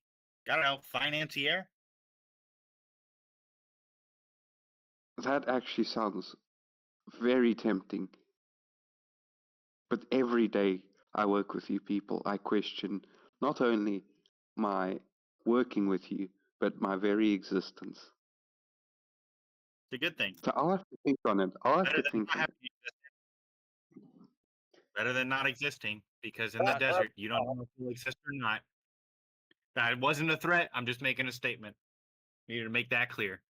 I don't know, financier. That actually sounds very tempting. But every day I work with you people, I question not only my working with you, but my very existence. It's a good thing. So I'll have to think on it. Better than not existing, because in the desert, you don't know if you'll exist or not. That wasn't a threat. I'm just making a statement. Need to make that clear.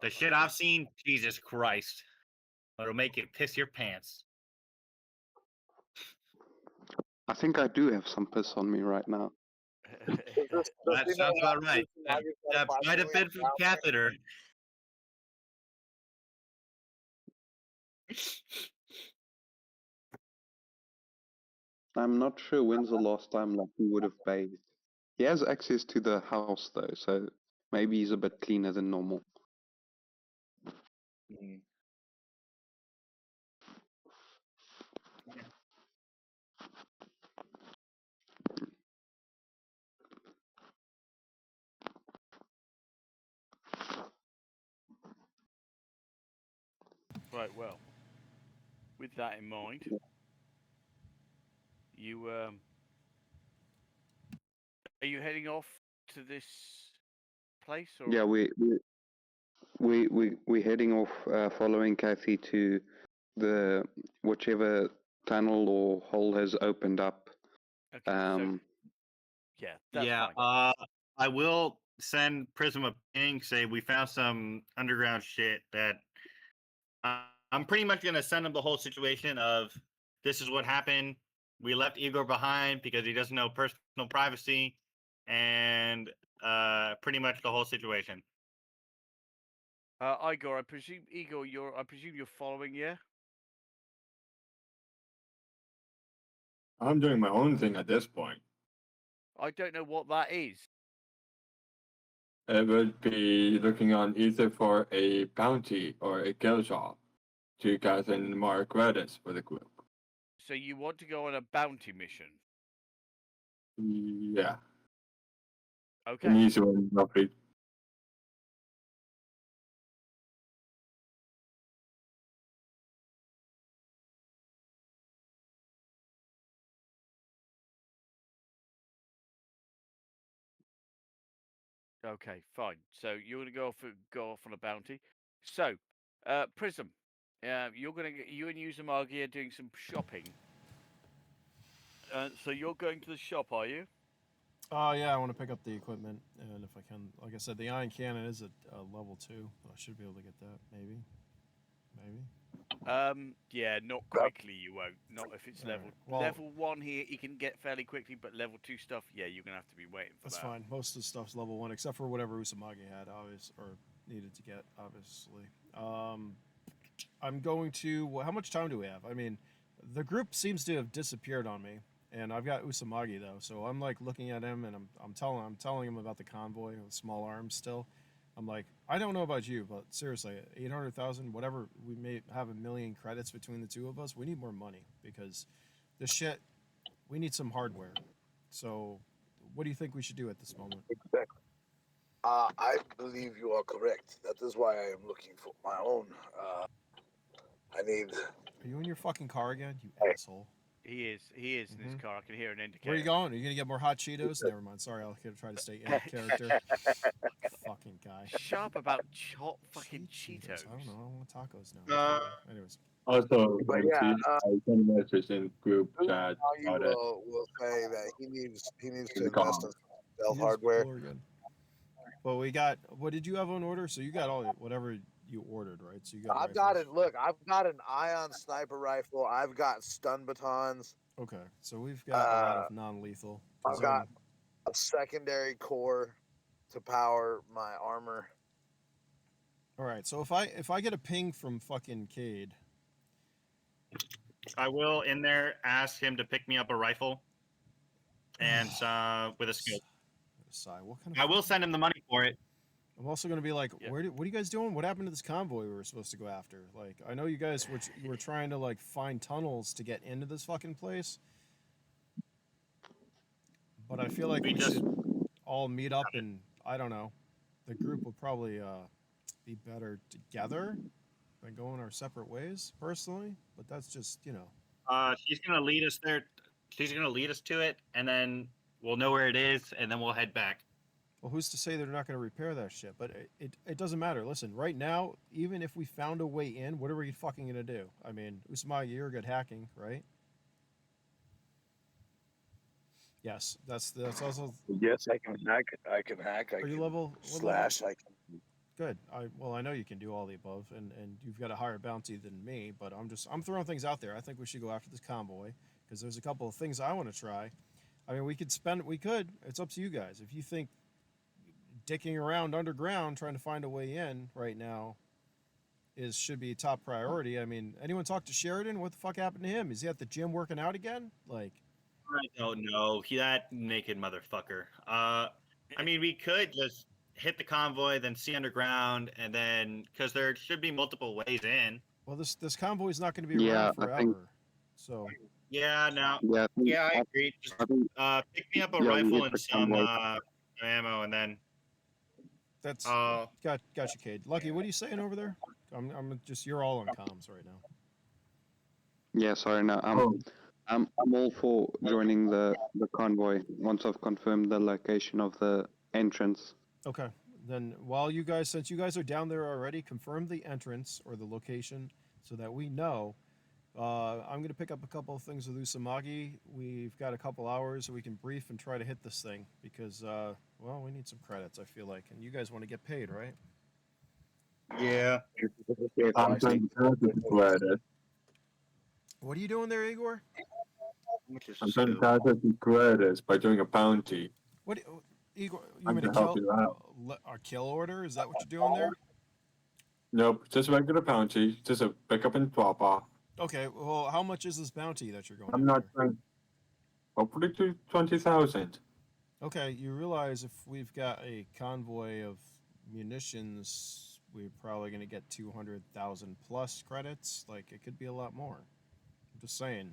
The shit I've seen, Jesus Christ. It'll make it piss your pants. I think I do have some piss on me right now. That sounds about right. That might have been from catheter. I'm not sure when's the last time like he would have bathed. He has access to the house though, so maybe he's a bit cleaner than normal. Mm. Right. Well, with that in mind, you are you heading off to this place or? Yeah, we're heading off, following Kathy to the whichever tunnel or hole has opened up. Okay. So yeah, that's yeah. fine. I will send Prism a ping. Say we found some underground shit that. I'm pretty much gonna send him the whole situation of this is what happened. We left Igor behind because he doesn't know personal privacy, and pretty much the whole situation. Igor, I presume you're following, yeah? I'm doing my own thing at this point. I don't know what that is. It would be looking on either for a bounty or a kill job to get in more credits for the group. So you want to go on a bounty mission? Yeah, Okay. an easy one, roughly. Okay, fine. So you're gonna go off on a bounty. So, Prism, you and Uzumaki are doing some shopping. So you're going to the shop, are you? Yeah, I want to pick up the equipment, and if I can, like I said, the ion cannon is at level 2. I should be able to get that, maybe. Yeah, not quickly. You won't. Not if it's Alright, level well- level 1 here. You can get fairly quickly, but level 2 stuff, yeah, you're gonna have to be waiting for That's that. fine. Most of the stuff's level 1, except for whatever Usamagi had, or needed to get, obviously. I'm going to. Well, how much time do we have? I mean, the group seems to have disappeared on me, and I've got Usamagi though, so I'm like looking at him, and I'm telling him about the convoy with small arms still. I'm like, I don't know about you, but seriously, 800,000, whatever, we may have a million credits between the two of us. We need more money because this shit, we need some hardware. So, what do you think we should do at this moment? Exactly. I believe you are correct. That is why I am looking for my own. I need. Are you in your fucking car again, you Hey. asshole? He is in his car. I can hear an indicator. Where are you going? Are you gonna get more hot Cheetos? Never mind. Sorry, I'll try to stay in character. Fucking guy. Sharp about hot fucking Cheetos. Cheetos. I don't know. I want tacos now. Anyways, Also, But yeah, I sent a message in group chat you about it will say that he needs in to the car. invest in stealth here's hardware. Fuller again. Well, we got. What did you have on order? So you got all whatever you ordered, right? So you got. I've got rifles. it. Look, I've got an ion sniper rifle. I've got stun batons. Okay, so we've got a lot of non-lethal. 'Cause I've got a secondary core to power my armor. All right, so if I get a ping from fucking Cade, I will in there ask him to pick me up a rifle and with a scope. sigh. What kind of? I will send him the money for it. I'm also gonna be like, Yeah. what are you guys doing? What happened to this convoy we were supposed to go after? Like, I know you guys were trying to like find tunnels to get into this fucking place, but I feel like We we just- should all meet up, and I don't know, the group would probably be better together than going our separate ways, personally. But that's just She's gonna lead us there. She's gonna lead us to it, and then we'll know where it is, and then we'll head back. Well, who's to say they're not going to repair that shit? But it doesn't matter. Listen, right now, even if we found a way in, what are we fucking going to do? I mean, Usamagi, you're good hacking, right? Yes, that's also Yes, I can hack. I can hack. I Are you can level? what slash. level? I can. Good. I know you can do all the above, and you've got a higher bounty than me. But I'm throwing things out there. I think we should go after this convoy because there's a couple of things I want to try. I mean, we could. It's up to you guys. If you think dicking around underground trying to find a way in right now should be top priority. I mean, anyone talk to Sheridan? What the fuck happened to him? Is he at the gym working out again? Like, I don't know. That naked motherfucker. I mean, we could just hit the convoy, then see underground, and then because there should be multiple ways in. Well, this convoy is not going to be Yeah, around I think. forever. So Yeah, now, Yeah, I think. yeah, I agree. Just I think. pick me up a Yeah, we rifle hit and the some convoy. ammo, and then that's uh, got you, Cade. Lucky, what are you saying over there? I'm just you're all on comms right now. Yeah, sorry. No, Oh, I'm all for joining the convoy once I've confirmed the location of the entrance. Okay. Then while you guys, since you guys are down there already, confirm the entrance or the location so that we know. I'm going to pick up a couple of things with Usamagi. We've got a couple hours so we can brief and try to hit this thing because, well, we need some credits, I feel like. And you guys want to get paid, right? yeah. I'm trying to credit. What are you doing there, Igor? Which is I'm trying to so. target some credits by doing a bounty. What, Igor, you I'm mean a to help kill, you out. a kill order? Is that what you're doing there? Nope, just a regular bounty, just a pick up and drop off. Okay, well, how much is this bounty that you're going I'm not after? trying. Hopefully to 20,000. Okay, you realize if we've got a convoy of munitions, we're probably going to get 200,000 plus credits. Like, it could be a lot more. I'm just saying.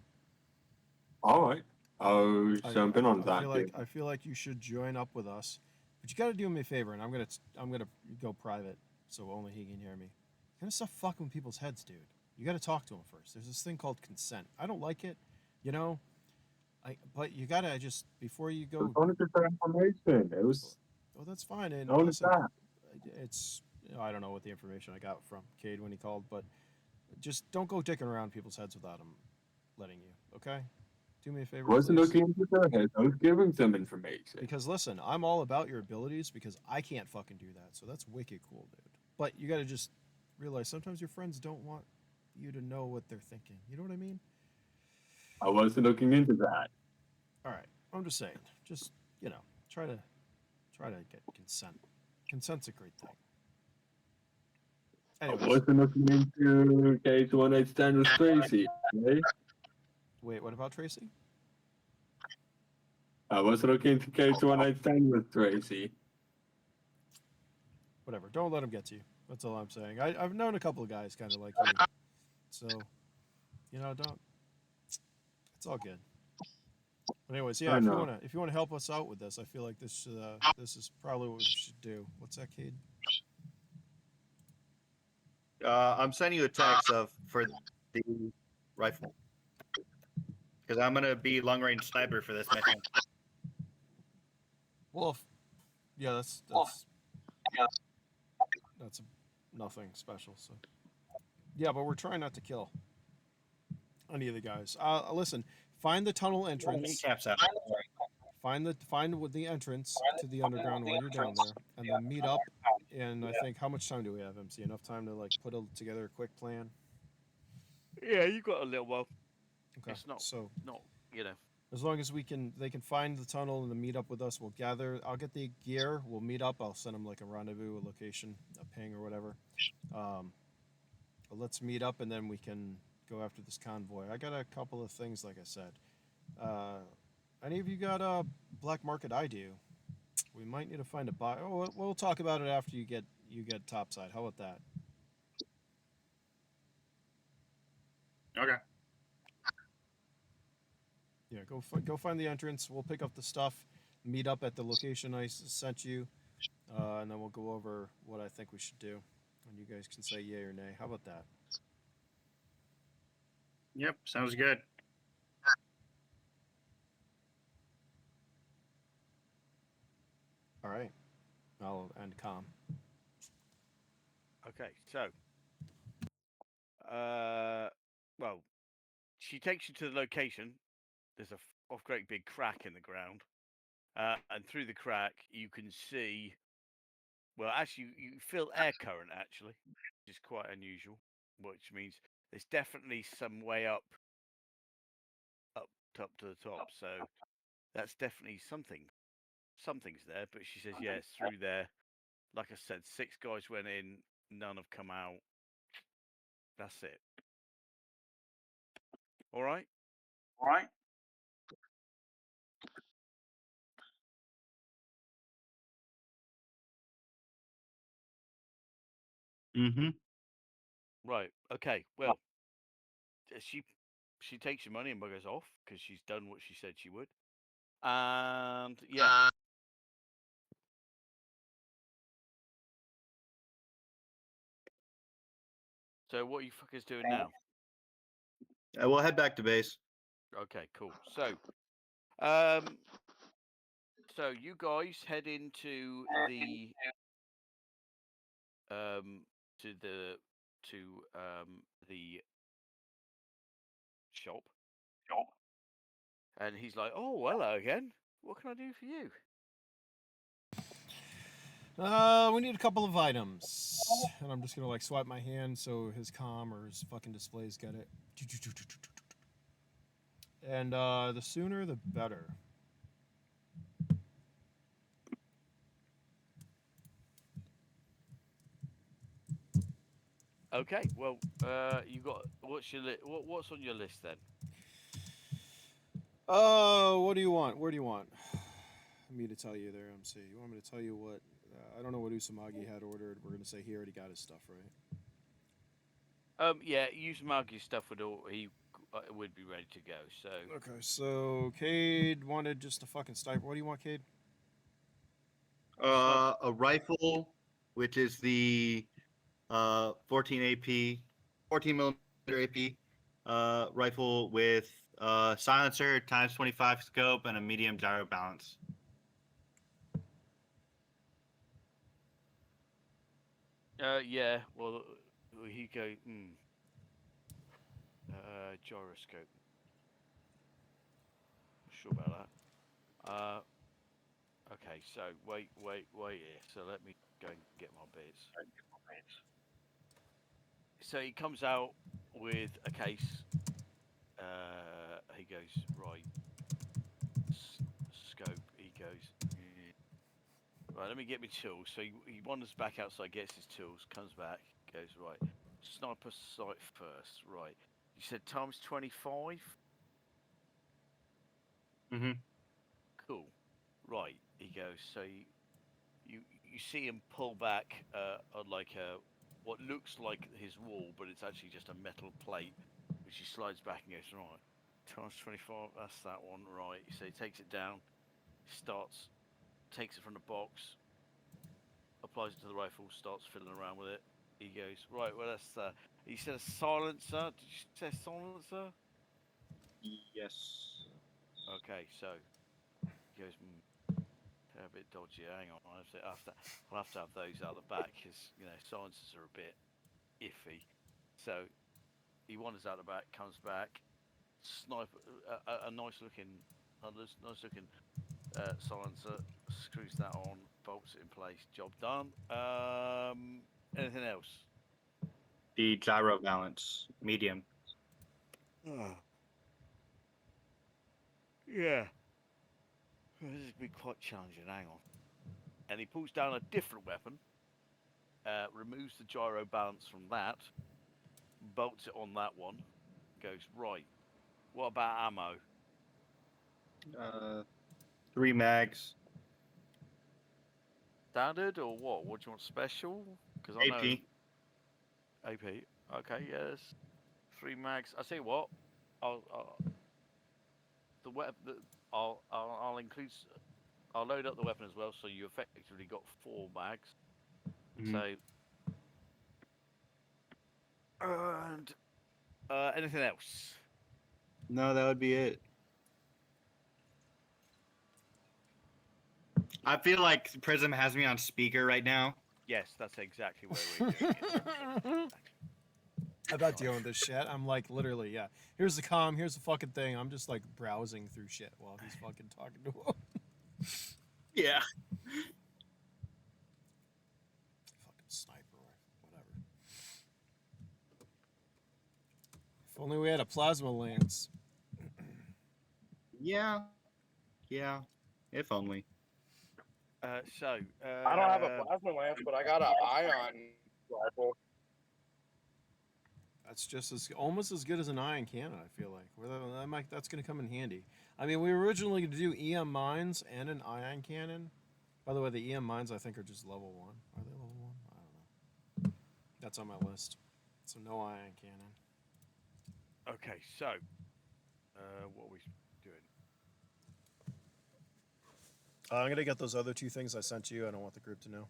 All right, I'll jump in on that. I feel like you should join up with us, but you got to do me a favor, and I'm gonna go private so only he can hear me. You gotta stop fucking with people's heads, dude. You got to talk to them first. There's this thing called consent. I don't like it, you know. But you gotta just before you I go. wanted to get information. It was Oh, that's fine. And only listen, that. it's I don't know what the information I got from Cade when he called, but just don't go dicking around people's heads without them letting you. Okay? Do me a favor, I wasn't please. looking into their heads. I was giving them information. Because listen, I'm all about your abilities because I can't fucking do that. So that's wicked cool, dude. But you got to just realize sometimes your friends don't want you to know what they're thinking. You know what I mean? I wasn't looking into that. All right. I'm just saying. Just, try to get consent. Consent's a great thing. I Anyways, wasn't looking into case one night stand with Tracy. Okay? wait, what about Tracy? I wasn't looking into case one night stand with Tracy. Whatever. Don't let him get to you. That's all I'm saying. I've known a couple of guys kind of like you. So, don't. It's all good. But anyways, yeah. I If you know. wanna help us out with this, I feel like this is probably what we should do. What's that, Cade? I'm sending you a text for the rifle because I'm gonna be long range sniper for this mission. Well, that's nothing special. So yeah, but we're trying not to kill any of the guys. Listen, find the tunnel entrance. Caps out. Find the entrance to the underground while you're down there, and then meet up. And I think how much time do we have, MC? Enough time to like put together a quick plan. Yeah, you got a little while. Okay. It's not So not as long as they can find the tunnel and then meet up with us. We'll gather. I'll get the gear. We'll meet up. I'll send them like a rendezvous, a location, a ping or whatever. But let's meet up and then we can go after this convoy. I got a couple of things, like I said. Any of you got a black market? I do. We might need to find a buy. Oh, we'll talk about it after you get topside. How about that? Okay. Yeah, go find the entrance. We'll pick up the stuff. Meet up at the location I sent you, and then we'll go over what I think we should do, and you guys can say yay or nay. How about that? Yep, sounds good. All right, I'll end com. okay. So, well, she takes you to the location. There's a great big crack in the ground, and through the crack you can see. Well, actually, you feel air current actually, which is quite unusual. Which means there's definitely some way up to the top. So that's definitely something. Something's there. But she says, yeah, it's through there. Like I said, 6 guys went in, none have come out. That's it. All right. Mm-hmm. Right. Okay. Well, she takes your money and buggers off because she's done what she said she would. And yeah. So what are you fuckers doing now? We'll head back to base. Okay, cool. Um, so you guys head into the um to the the shop, and he's like, "Oh, hello again. What can I do for you?" We need a couple of items, and I'm just gonna like swipe my hand so his comm or his fucking displays get it. And the sooner the better. Okay. Well, you got what's your what's on your list then? What do you want? Where do you want me to tell you there, MC? You want me to tell you what? I don't know what Usamagi had ordered. We're gonna say he already got his stuff, right? Yeah, Usamagi stuff he would be ready to go. So Okay, so Cade wanted just a fucking sniper. What do you want, Cade? A rifle, which is the 14 AP, 14 millimeter AP rifle with silencer times 25 scope and a medium gyro balance. yeah. Well, he go. Gyroscope. Sure about that. Okay, so wait here. So let me go and get my bits. So he comes out with a case. He goes, right. Scope. He goes, right, let me get my tools. So he wanders back outside, gets his tools, comes back, goes, right. Sniper sight first. Right. You said times 25? Mm-hmm. Cool. Right. He goes, so you see him pull back on like what looks like his wall, but it's actually just a metal plate, which he slides back and goes, right, times 25, that's that one, right. So he takes it down, takes it from the box, applies it to the rifle, starts fiddling around with it. He goes, right, well, that's, he said a silencer. Did you say silencer? Yes. Okay, so he goes, a bit dodgy. Hang on, I'll have to have those out the back because silencers are a bit iffy. So he wanders out the back, comes back, sniper, a nice looking silencer, screws that on, bolts it in place. Job done. Anything else? The gyro balance, medium. Yeah. This is going to be quite challenging. Hang on. And he pulls down a different weapon, removes the gyro balance from that, bolts it on that one, goes, right, what about ammo? 3 mags. Standard or what? What do you want, special? Because I know AP. AP. Okay, yes. 3 mags. I see what. The weapon. I'll include. I'll load up the weapon as well, so you effectively got 4 mags. Mhm. So. And anything else? No, that would be it. I feel like Prism has me on speaker right now. Yes, that's exactly where we're doing it. I'm not dealing with this shit. I'm like literally, yeah. Here's the comm. Here's the fucking thing. I'm just like browsing through shit while he's fucking talking to him. Yeah. Fucking sniper rifle, whatever. If only we had a plasma lance. Yeah. Yeah. If only. I don't have a plasma lance, but I got an ion rifle. That's just almost as good as an ion cannon. I feel like that's going to come in handy. I mean, we were originally going to do EM mines and an ion cannon. By the way, the EM mines I think are just level 1. Are they level 1? I don't know. That's on my list. So no ion cannon. Okay, so what are we doing? I'm gonna get those other two things I sent you. I don't want the group to know.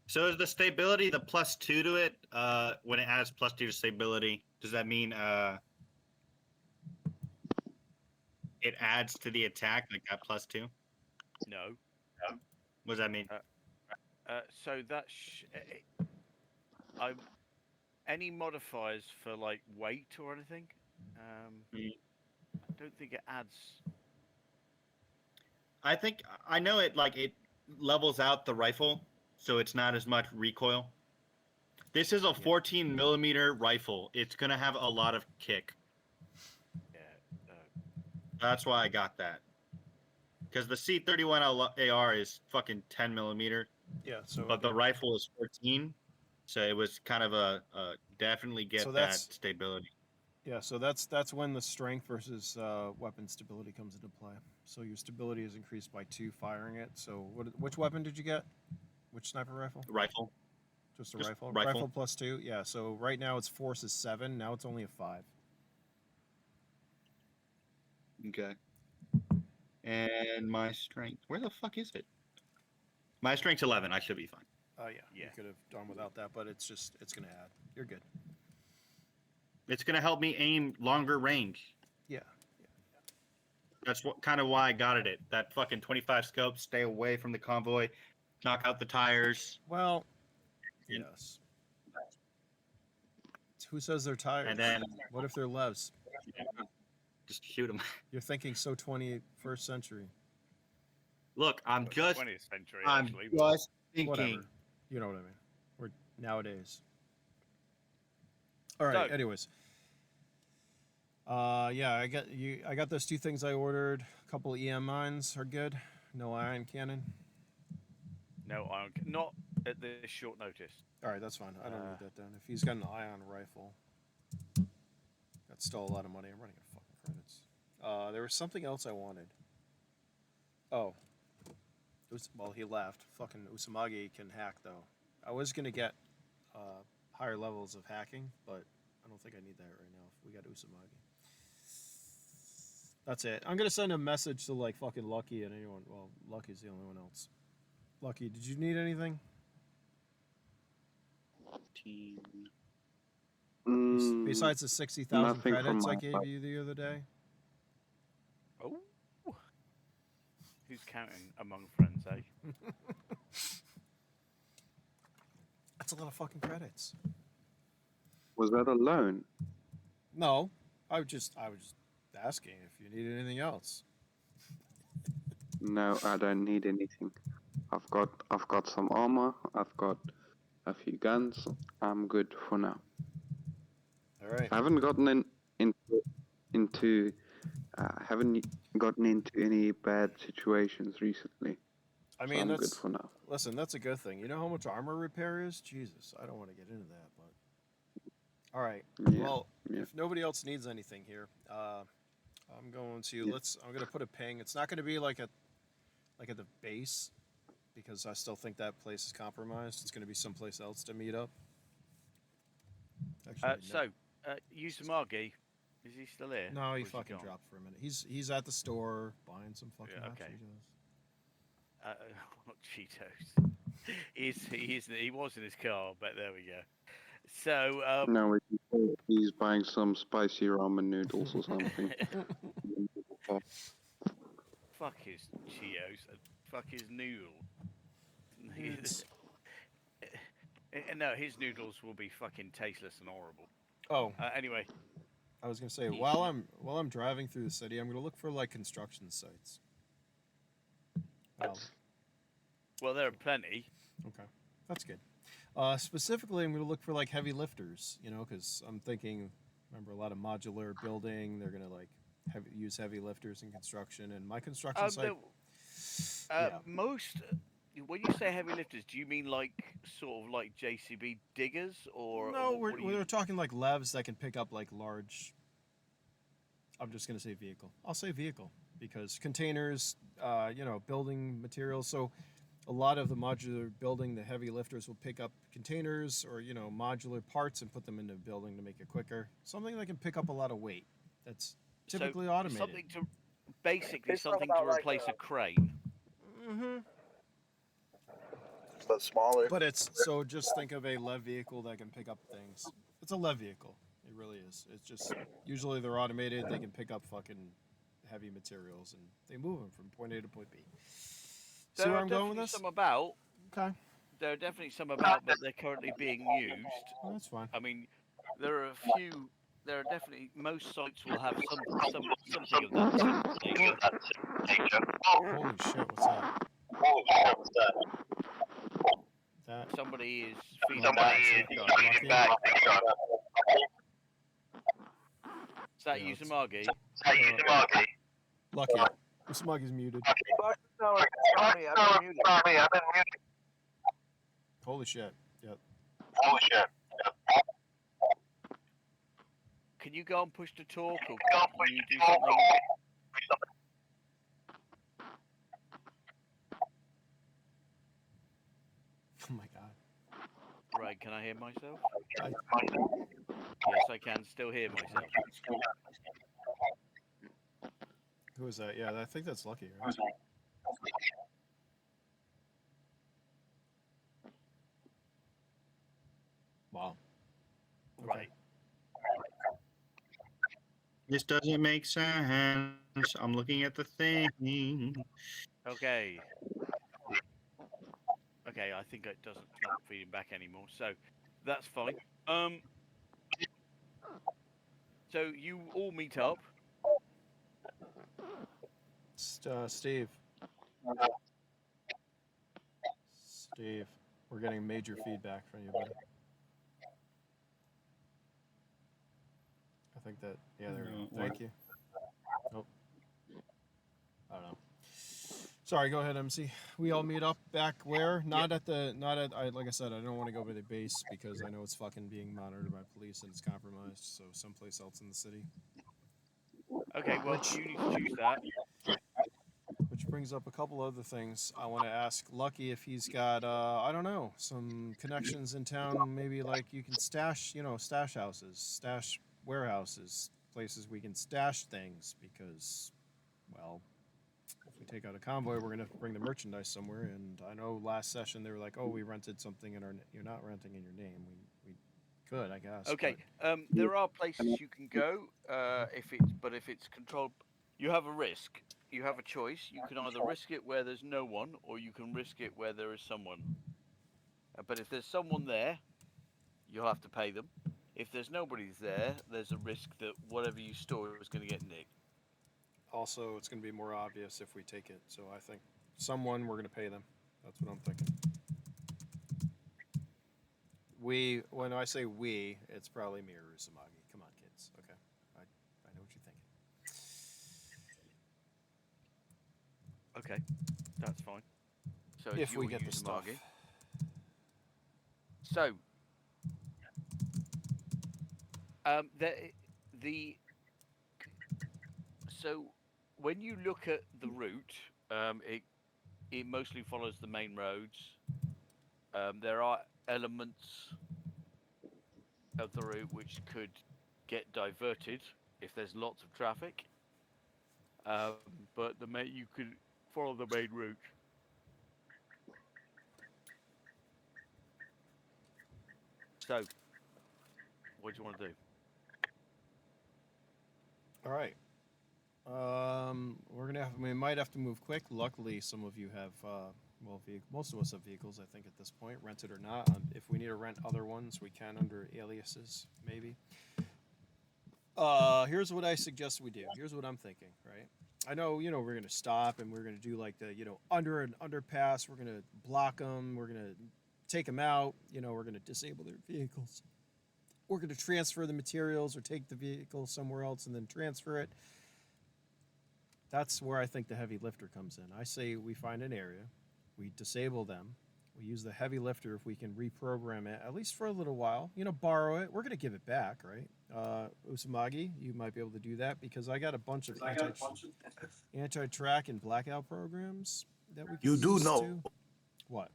So is the stability the +2 to it? When it adds +2 to stability, does that mean it adds to the attack like that +2? No. What does that mean? So that I any modifiers for like weight or anything? Mm. I don't think it adds. I think I know it levels out the rifle, so it's not as much recoil. This is a 14 millimeter rifle. It's gonna have a lot of kick. Yeah. That's why I got that. Because the C31 AR is fucking 10 millimeter, Yeah. So but the rifle is 14, so it was kind of a definitely get So that that's- stability. yeah. So that's when the strength versus weapon stability comes into play. So your stability is increased by 2 firing it. So which weapon did you get? Which sniper rifle? Rifle. Just a Just rifle. rifle. +2. Yeah. So right now its force is 7. Now it's only a 5. Okay. And my strength. Where the fuck is it? My strength's 11. I should be fine. Yeah. Yeah. You could have done without that, but it's gonna add. You're good. It's gonna help me aim longer range. Yeah. That's what kind of why I got it. That fucking 25 scope. Stay away from the convoy. Knock out the tires. Well. And- Yes. Who says they're tires? And then What if they're levs? just shoot them. You're thinking so 21st century. Look, I'm Well, just 20th century I'm actually. just thinking. Whatever. You know what I mean. We're nowadays. All right. So- Anyways. Yeah, I got those two things I ordered. A couple EM mines are good. No ion cannon. No, not at this short notice. All right, that's fine. I don't need that then. If he's got an ion rifle, that's still a lot of money. I'm running out of fucking credits. There was something else I wanted. Oh. Well, he left. Fucking Usamagi can hack though. I was gonna get higher levels of hacking, but I don't think I need that right now. We got Usamagi. That's it. I'm gonna send a message to like fucking Lucky and anyone. Well, Lucky's the only one else. Lucky, did you need anything? Besides the 60,000 nothing from credits I my gave side. you the other day? Oh. Who's counting among friends, eh? That's a lot of fucking credits. Was that a loan? No, I was just asking if you needed anything else. No, I don't need anything. I've got some armor. I've got a few guns. I'm good for now. All right. I haven't gotten into haven't gotten into any bad situations recently. I So mean, I'm good that's for now. listen. That's a good thing. You know how much armor repair is? Jesus, I don't want to get into that, but all right. Yeah, Well, yeah. if nobody else needs anything here, I'm going to Yeah. I'm going to put a ping. It's not going to be like at the base because I still think that place is compromised. It's going to be someplace else to meet up. Actually, So, Usamagi, is he still here? no, Or he is fucking gone? dropped for a minute. He's at the store buying some fucking Yeah, hot okay. Cheetos. Not Cheetos. He was in his car, but there we go. So, No, he's buying some spicy ramen noodles or something. fuck his Cheetos and fuck his noodle. It's- No, his noodles will be fucking tasteless and horrible. Oh, Anyway, I was gonna say He's- while I'm driving through the city, I'm gonna look for like construction sites. well, there are plenty. Okay, that's good. Specifically, I'm gonna look for like heavy lifters. You know, because I'm thinking, remember a lot of modular building. They're gonna like use heavy lifters in construction, and my construction site. Yeah. Most, when you say heavy lifters, do you mean like sort of like JCB diggers or No, what do you- we're talking like levs that can pick up like large. I'm just gonna say vehicle. I'll say vehicle. because containers, building materials. So a lot of the modular building, the heavy lifters will pick up containers or modular parts and put them into a building to make it quicker. Something that can pick up a lot of weight. That's typically so automated. Something to replace a crane. Mm-hmm. But smaller. But it's so just think of a lev vehicle that can pick up things. It's a lev vehicle. It really is. It's just usually they're automated. They can pick up fucking heavy materials and they move them from point A to point B. See There where are I'm going with definitely this? some about. Okay, There are definitely some about, but they're currently being used. well, that's fine. I mean, there are a few. There are definitely most sites will have something of that nature. Holy shit! What's that? That Somebody is feeding Somebody back. is Is that Yeah, Usamagi? lucky. Smug muted. No, it's not me. I've been muted. Holy shit! Yep. Can you go and push to talk, or can you do something? Oh my god. Right, can I hear myself? I, Yes, I can still hear myself. who is that? Yeah, I think that's lucky, right? Wow. Okay. Right. This doesn't make sense. I'm looking at the thing. Okay. Okay, I think it's not feeding back anymore, so that's fine. So you all meet up. Steve. Steve, we're getting major feedback from you, buddy. I think that, yeah, there we No, go. Thank you. Nope. I don't know. Sorry, go ahead, MC. We all meet up back where? Not at, like I said, I don't want to go by the base because I know it's fucking being monitored by police and it's compromised, so someplace else in the city. Okay, well, you need to choose that. Which brings up a couple other things. I want to ask Lucky if he's got, I don't know, some connections in town. Maybe like you can stash, stash houses, stash warehouses, places we can stash things because, well, if we take out a convoy, we're going to have to bring the merchandise somewhere. And I know last session they were like, oh, we rented something in our, you're not renting in your name. We could, I guess. Okay, but- there are places you can go if it's controlled. You have a risk. You have a choice. You can either risk it where there's no one, or you can risk it where there is someone. But if there's someone there, you'll have to pay them. If there's nobody's there, there's a risk that whatever you store is going to get nicked. Also, it's going to be more obvious if we take it. So I think someone, we're going to pay them. That's what I'm thinking. When I say we, it's probably me or Usamagi. Come on, kids. Okay. I know what you're thinking. Okay, that's fine. So it's If you we or get the stuff. Usamagi. So, so when you look at the route, it mostly follows the main roads. There are elements of the route which could get diverted if there's lots of traffic. But you could follow the main route. So, what do you want to do? All right. We might have to move quick. Luckily, some of you have, most of us have vehicles, I think, at this point, rented or not. If we need to rent other ones, we can under aliases, maybe. Here's what I suggest we do. Here's what I'm thinking, right? I know, we're going to stop and we're going to do like the, under an underpass. We're going to block them. We're going to take them out. We're going to disable their vehicles. We're going to transfer the materials or take the vehicle somewhere else and then transfer it. That's where I think the heavy lifter comes in. I say we find an area, we disable them, We use the heavy lifter if we can reprogram it, at least for a little while. Borrow it. We're going to give it back, right? Usumagi, you might be able to do that because I got a bunch of anti-track and blackout programs that we can You do use know. too. What?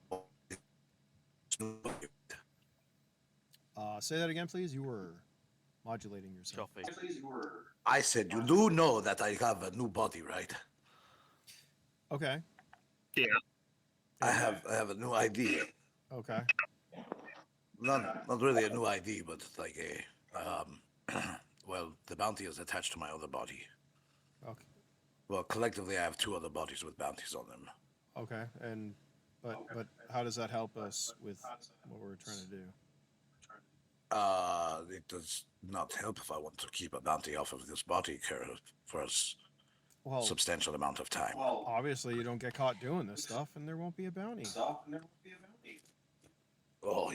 Say that again, please. You were modulating yourself. Choppy. I said you do know that I have a new body, right? Okay. Yeah. I have a new ID. Okay. Not really a new ID, but like well, the bounty is attached to my other body. Okay. Well, collectively, I have 2 other bodies with bounties on them. Okay. And but how does that help us with what we're trying to do? It does not help if I want to keep a bounty off of this body for a Well, substantial amount of time. obviously you don't get caught doing this stuff, and there won't be a bounty. Oh,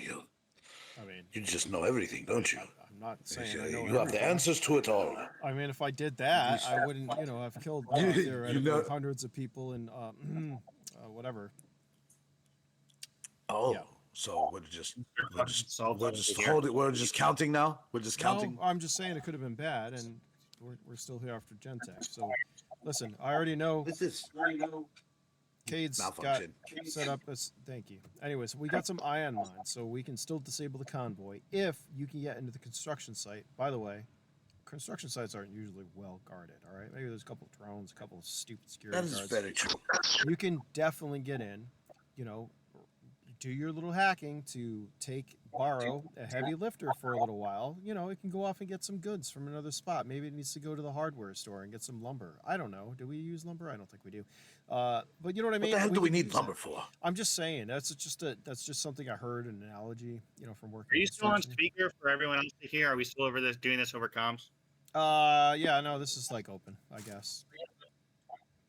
I mean, you just know everything, don't you? I'm not saying I know You have the everything. answers to it all. I mean, if I did that, I wouldn't, have killed theoretically hundreds of people in whatever. Oh, Yeah. so we're just Solve we're just counting now. We're just counting. No, I'm just saying it could have been bad, and we're still here after Gentech. So, listen, I already know This is Cade's got malfunction. set up as. Thank you. Anyways, we got some ion mines, so we can still disable the convoy if you can get into the construction site. By the way, construction sites aren't usually well guarded. All right, maybe there's a couple of drones, a couple of stupid security That is guards. very true. You can definitely get in. Do your little hacking to borrow a heavy lifter for a little while. It can go off and get some goods from another spot. Maybe it needs to go to the hardware store and get some lumber. I don't know. Do we use lumber? I don't think we do. But you know what I mean? What the hell do we can need use lumber it. for? I'm just saying that's just something I heard, an analogy, from working. Are you in still on construction. speaker for everyone else to hear? Are we still doing this over comms? Yeah, no, this is like open, I guess.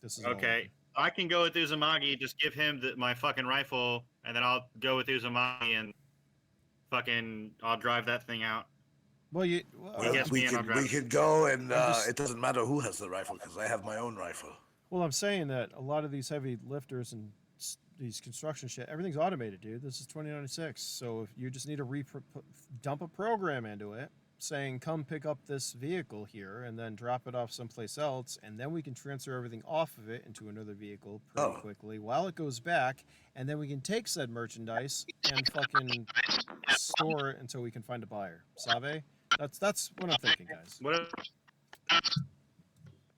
This is all Okay. open. I can go with Uzumaki, just give him my fucking rifle, and then I'll go with Uzumaki and I'll drive that thing out. Well, He gets me and I'll drive we it. could go, and just- it doesn't matter who has the rifle because I have my own rifle. Well, I'm saying that a lot of these heavy lifters and these construction shit, everything's automated, dude. This is 2096. So if you just need to dump a program into it saying, come pick up this vehicle here and then drop it off someplace else, and then we can transfer everything off of it into another vehicle pretty quickly while it goes back, and then we can take said merchandise and fucking store it until we can find a buyer. Sabe? That's what I'm thinking, guys. What if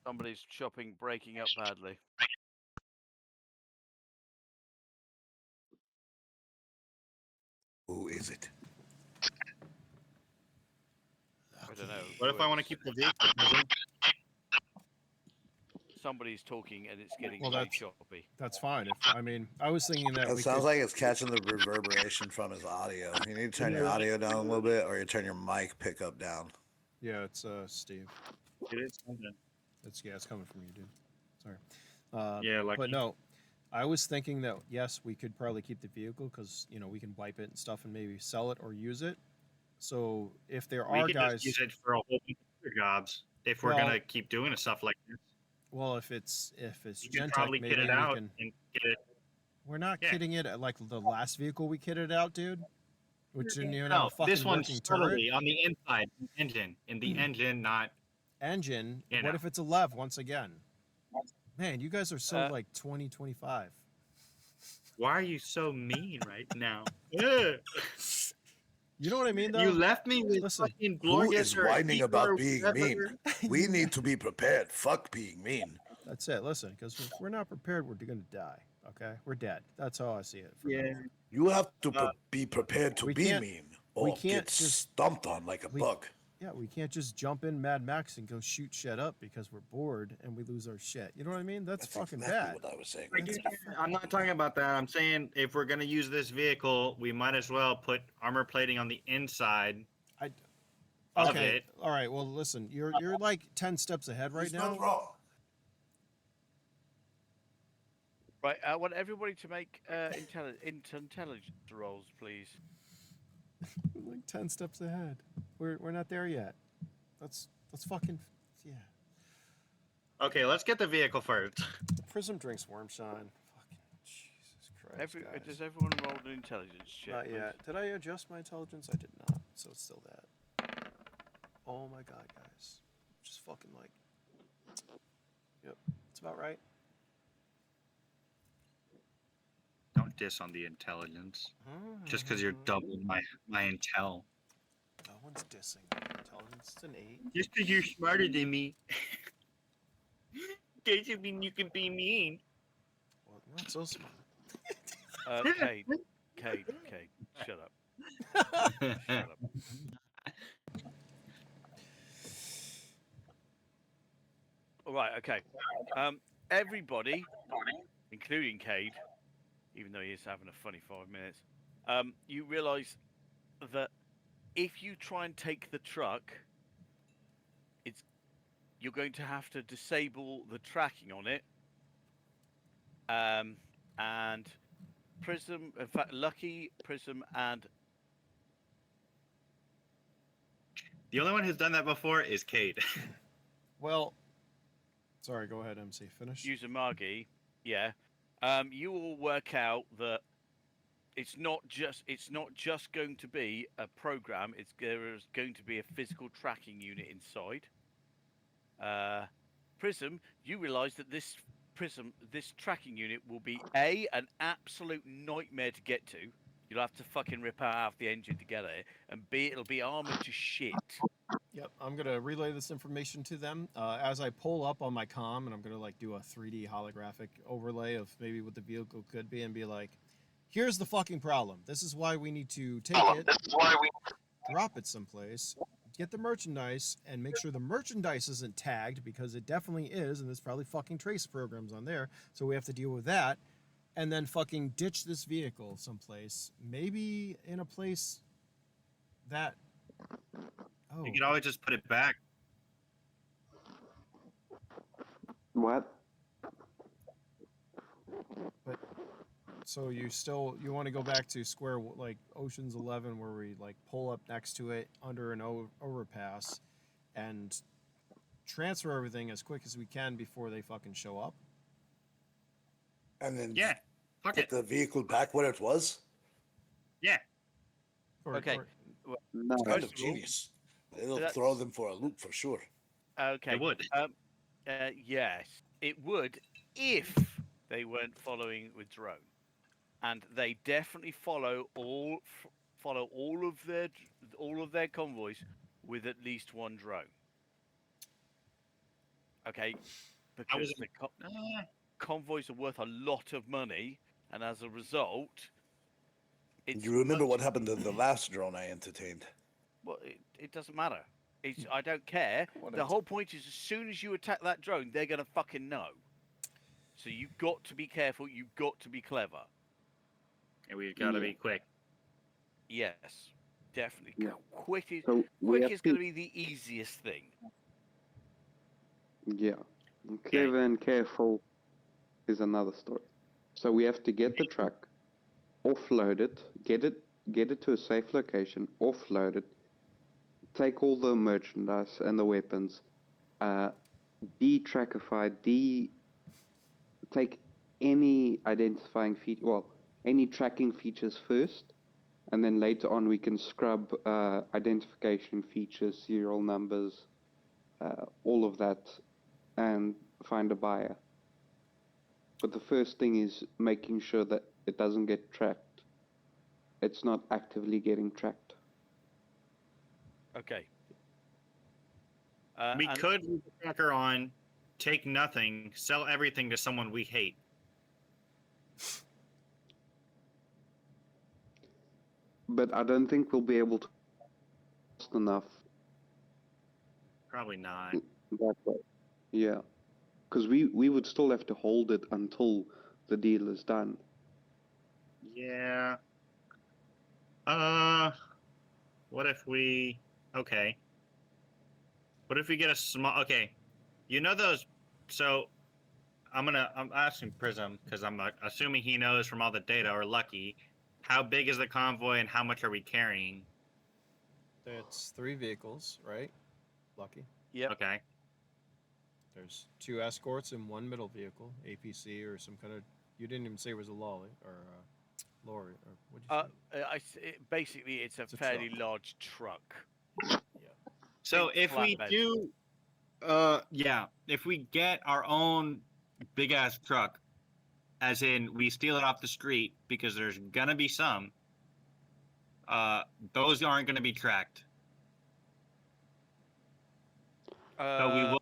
Somebody's shopping breaking up badly. Who is it? I don't know. What if I want to keep the vehicle? Somebody's talking and it's getting Well, very that's- choppy. That's fine. I was thinking that It we sounds could, like it's catching the reverberation from his audio. You need to turn your audio down a little bit, or you turn your mic pickup down. yeah, it's Steve. It is something. It's coming from you, dude. Sorry. Yeah, like But no, I was thinking that yes, we could probably keep the vehicle because we can wipe it and stuff and maybe sell it or use it. So if there we are could guys, just use it for a whole bunch of other jobs if we're Well, gonna keep doing stuff like this. well, if it's You Gentech, could probably maybe kit we it out can. and get it. We're not Yeah. kitting it like the last vehicle we kitted out, dude. Which didn't even have No, a fucking this one's working turret. totally on the inside engine. In the engine, not. Engine. You What know. if it's a Lev once again? Man, you guys are so like 2025. Why are you so mean right now? Ugh. You know what I mean, though? You left me with Listen, fucking Who is Glorgas or whining Eater about or being whatever. mean? We need to be prepared. Fuck being mean. That's it. Listen, because if we're not prepared, we're going to die. Okay, we're dead. That's how I see it. for Yeah. now. You have to be prepared to we be can't- mean, we or can't get just- stomped on like a we- bug. Yeah, we can't just jump in Mad Max and go shoot shit up because we're bored and we lose our shit. You know what I mean? That's fucking exactly bad. what I was saying. I'm not talking about that. I'm saying if we're gonna use this vehicle, we might as well put armor plating on the inside. Of Okay. it. All right. Well, listen, you're like 10 steps ahead right He's now. not wrong. Right, I want everybody to make intelligence rolls, please. Like 10 steps ahead. We're not there yet. Let's fucking yeah. Okay, let's get the vehicle first. The Prism drinks worm shine. Fucking Jesus Christ, guys. Does everyone roll an intelligence check? Not please? yet. Did I adjust my intelligence? I did not. So it's still that. Oh my god, guys. Just fucking like. Yep. It's about right. Don't diss on the intelligence. Just because you're double my intel. No one's dissing my intelligence. It's an 8. Just because you're smarter than me. Doesn't mean you can be mean. Well, I'm not so smart. Cade, shut up. Shut up. All right, okay. Everybody, including Cade, even though he is having a funny 5 minutes, you realise that if you try and take the truck, you're going to have to disable the tracking on it. And Prism, in fact, Lucky, Prism, and The only one who's done that before is Cade. Well, sorry, go ahead, MC. Finish. Uzumaki, yeah, you will work out that it's not just going to be a program. There's going to be a physical tracking unit inside. Prism, you realise that this tracking unit will be an absolute nightmare to get to. You'll have to fucking rip out half the engine to get it, and B, it'll be armored to shit. Yep, I'm gonna relay this information to them as I pull up on my comm, and I'm gonna like do a 3D holographic overlay of maybe what the vehicle could be, and be like, "Here's the fucking problem. This is why we need to take it, drop it someplace, get the merchandise, and make sure the merchandise isn't tagged because it definitely is, and there's probably fucking trace programs on there. So we have to deal with that, and then fucking ditch this vehicle someplace, maybe in a place that." Oh. You can always just put it back. What? But so you want to go back to square like Ocean's 11 where we like pull up next to it under an overpass and transfer everything as quick as we can before they fucking show up? And then Yeah. Fuck put it. the vehicle back where it was. Yeah. Okay. No. It's kind of First of all, genius. It'll that's- throw them for a loop for sure. Okay. It would. Yes, it would if they weren't following with drone, and they definitely follow all of their convoys with at least one drone. Okay, because was- the convoys are worth a lot of money, and as a result, it's You remember much- what happened to the last drone I entertained? Well, it doesn't matter. I don't care. What The a- whole point is, as soon as you attack that drone, they're gonna fucking know. So you've got to be careful. You've got to be clever. And we've got to Yeah. be quick. Yes, definitely. Yeah. Quick is So we quick have is to, going to be the easiest thing. yeah, clever and careful is another story. So we have to get the truck, offload it, get it to a safe location, offload it, take all the merchandise and the weapons, de-trackify, take any identifying feature, well, any tracking features first, and then later on we can scrub identification features, serial numbers, all of that, and find a buyer. But the first thing is making sure that it doesn't get tracked. It's not actively getting tracked. Okay. We and- could leave the tracker on, take nothing, sell everything to someone we hate. But I don't think we'll be able to cost enough Probably not. that way. Yeah. Because we would still have to hold it until the deal is done. Yeah. What if we? Okay. What if we get a small? Okay. You know those? So, I'm asking Prism because I'm assuming he knows from all the data, or Lucky. How big is the convoy and how much are we carrying? It's 3 vehicles, right? Lucky. Yep. Okay. There's 2 escorts and 1 middle vehicle, APC or some kind of You didn't even say it was a lolly or lorry or what'd you say? Basically, it's a It's a fairly truck. large truck. Yeah. So Think if we flatbed. do, if we get our own big ass truck, as in we steal it off the street, because there's gonna be some, those aren't gonna be tracked. So we will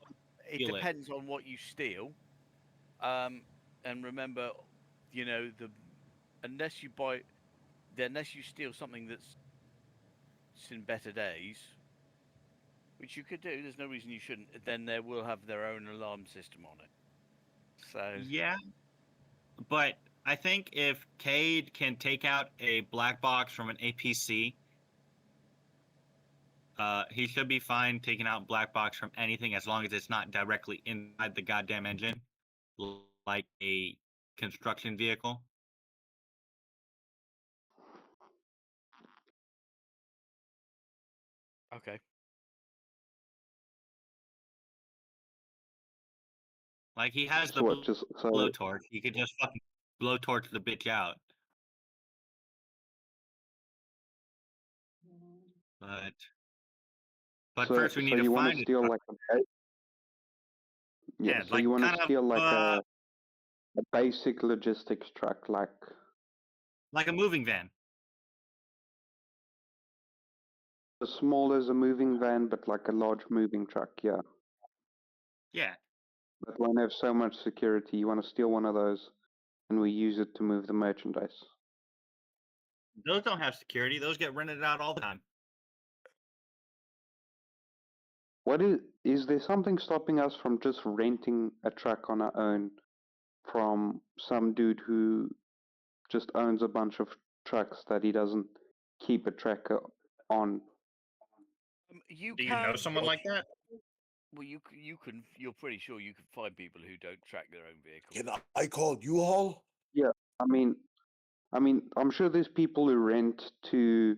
It steal it. depends on what you steal. And remember, unless you steal something that's in better days, which you could do, there's no reason you shouldn't. Then they will have their own alarm system on it. So Yeah, but I think if Cade can take out a black box from an APC, he should be fine taking out black box from anything as long as it's not directly inside the goddamn engine, like a construction vehicle. okay. Like he has the So what? Just so blowtorch. He could just fucking blowtorch the bitch out. But so, first we need so to you want find to it. steal like Yeah, so like you want kind to of, steal like a basic logistics truck, like a moving van. as small as a moving van, but like a large moving truck. Yeah, Yeah, that won't have so much security. You want to steal one of those, and we use it to move the merchandise. those don't have security. Those get rented out all the time. What is there something stopping us from just renting a truck on our own from some dude who just owns a bunch of trucks that he doesn't keep a tracker on? You Do you can. know someone like that? Well, you can. You're pretty sure you can find people who don't track their own vehicles. Can I call U-Haul? Yeah, I mean, I'm sure there's people who rent to.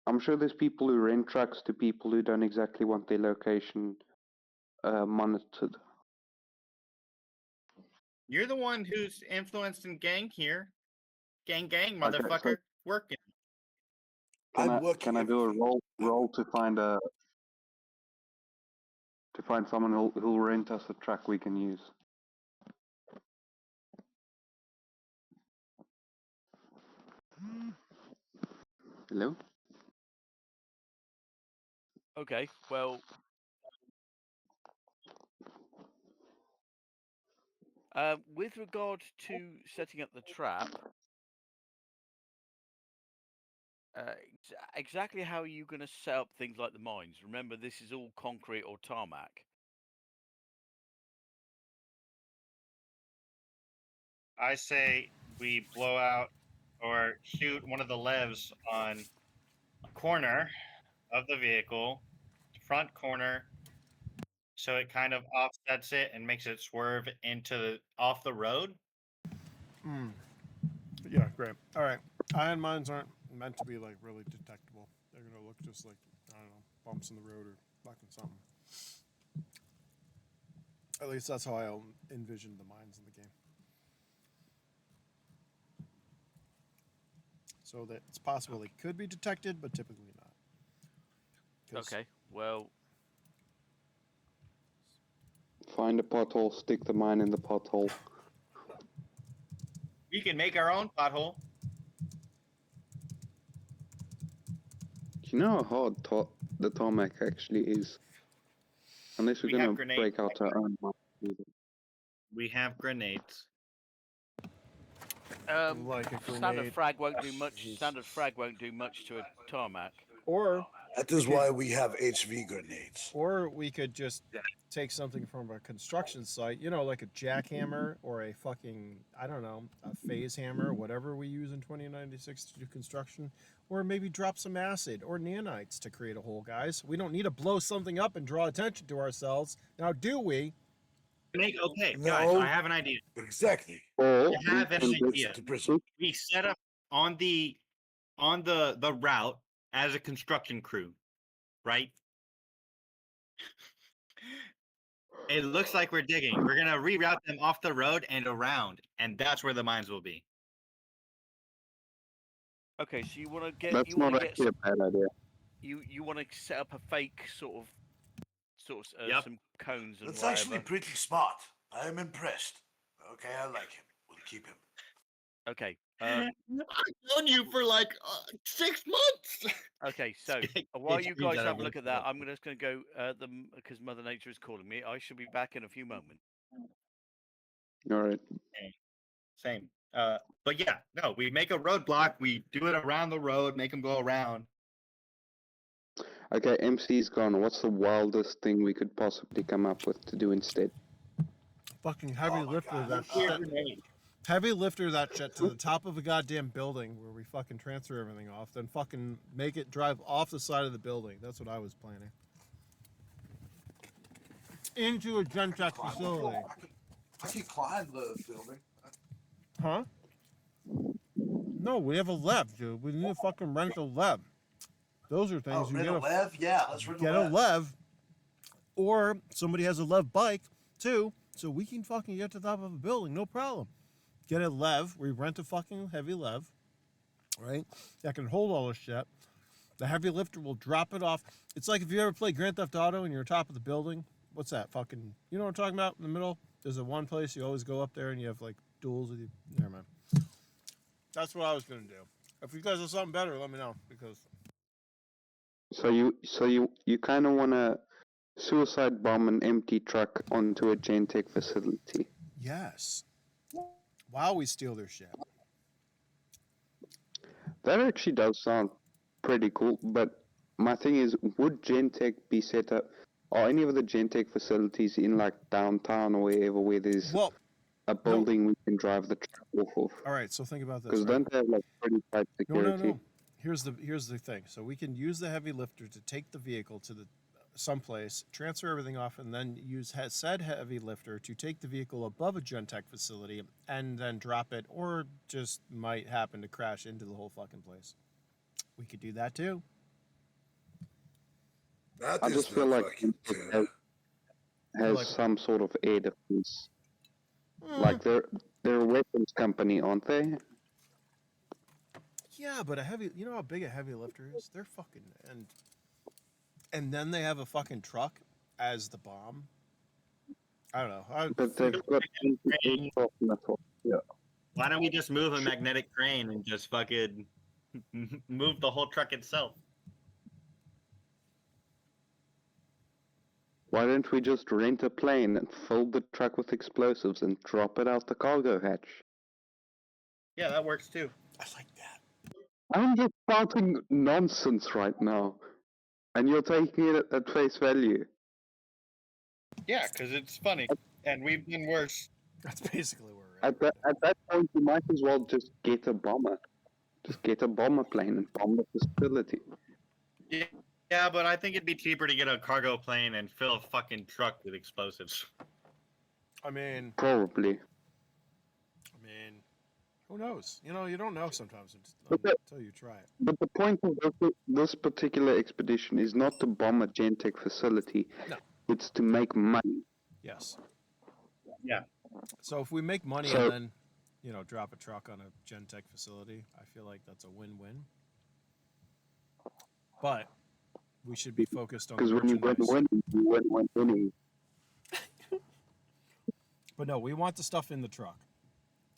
I'm sure there's people who rent trucks to people who don't exactly want their location monitored. You're the one who's influenced in gang here. Gang, Okay, motherfucker. Working. Can I'm I working do a everything. roll to find someone who'll rent us a truck we can use? Hello? Okay. Well, with regard to setting up the trap, exactly how are you going to set up things like the mines? Remember, this is all concrete or tarmac. I say we blow out or shoot one of the levs on a corner of the vehicle, front corner, so it kind of offsets it and makes it swerve off the road. Yeah, great. All right. Ion mines aren't meant to be like really detectable. They're gonna look just like, I don't know, bumps in the road or fucking something. At least that's how I envisioned the mines in the game. So that it's possible they could be detected, but typically not. 'Cause- Okay. Well, Find a pothole, stick the mine in the pothole. We can make our own pothole. Do you know how hard the tarmac actually is? Unless we're We have gonna grenades. break out our own mine. We have grenades. Like a standard grenade. frag won't do much. Standard frag won't do much to a tarmac. Or That is why we have HV grenades. Or we could just take something from a construction site, like a jackhammer or a fucking, I don't know, a phase hammer, whatever we use in 2096 to do construction, or maybe drop some acid or nanites to create a hole, guys. We don't need to blow something up and draw attention to ourselves. Now, do we? Okay, No. guys, I have an idea. Exactly. Or I have an idea. To prison. We set up on the route as a construction crew, right? It looks like we're digging. We're gonna reroute them off the road and around, and that's where the mines will be. Okay, so you want to get That's not actually a bad idea. you want to set up a fake sort of Yep. some cones and That's whatever. actually pretty smart. I am impressed. Okay, I like him. We'll keep him. Okay. I've known you for like 6 months. Okay, so It while you screams guys out have a of look at work. that, I'm just going to go because Mother Nature is calling me. I shall be back in a few moments. All right. Same. But yeah, no, we make a roadblock. We do it around the road, make them go around. Okay, MC's gone. What's the wildest thing we could possibly come up with to do instead? Fucking heavy Oh my lifter God. that Here, shit. grenade. Heavy lifter that shit to the top of a goddamn building where we fucking transfer everything off, then fucking make it drive off the side of the building. That's what I was planning. Into a Gentech facility. I can climb the building. Huh? No, we have a lev, dude. We need to fucking rent a lev. Those are things Oh, you rent get a lev? Yeah, let's rent get a a lev. lev, or somebody has a lev bike too, so we can fucking get to the top of a building, no problem. Get a lev. We rent a fucking heavy lev, right? That can hold all this shit. The heavy lifter will drop it off. It's like if you ever play Grand Theft Auto and you're on top of the building. What's that? Fucking, you know what I'm talking about? In the middle, there's a one place you always go up there and you have like duels with you. Never mind. That's what I was gonna do. If you guys have something better, let me know because So you kind of want to suicide bomb an empty truck onto a Gentech facility. yes. While we steal their shit. That actually does sound pretty cool, but my thing is, would Gentech be set up? Are any of the Gentech facilities in like downtown or wherever where there's Well, a building we can drive the truck off of? all right. So think about this. Because Right? don't they have like pretty tight security? No. Here's the thing. So we can use the heavy lifter to take the vehicle to the someplace, transfer everything off, and then use said heavy lifter to take the vehicle above a Gentech facility and then drop it, or just might happen to crash into the whole fucking place. We could do that too. That I is just the feel like fucking it has Like- some sort of air defense. Like they're a weapons company, aren't they? Yeah, but you know how big a heavy lifter is? They're fucking and then they have a fucking truck as the bomb. I don't know. But they've got aircraft metal. Yeah. Why don't we just move a magnetic crane and just fucking move the whole truck itself? Why don't we just rent a plane and fill the truck with explosives and drop it out the cargo hatch? Yeah, that works too. I like that. I'm just spouting nonsense right now, and you're taking it at face value. Yeah, because it's funny, and we've been worse. That's basically where we're at. At that point, you might as well just get a bomber. Just get a bomber plane and bomb the facility. Yeah, but I think it'd be cheaper to get a cargo plane and fill a fucking truck with explosives. I mean, Probably. who knows? You know, you don't know sometimes But until you try it. But the point of this particular expedition is not to bomb a Gentech facility. No. It's to make money. Yes. Yeah. So if we make money So- and then, drop a truck on a Gentech facility, I feel like that's a win-win. But we should be focused on the Because when you merchandise. win, you win winning. But no, we want the stuff in the truck.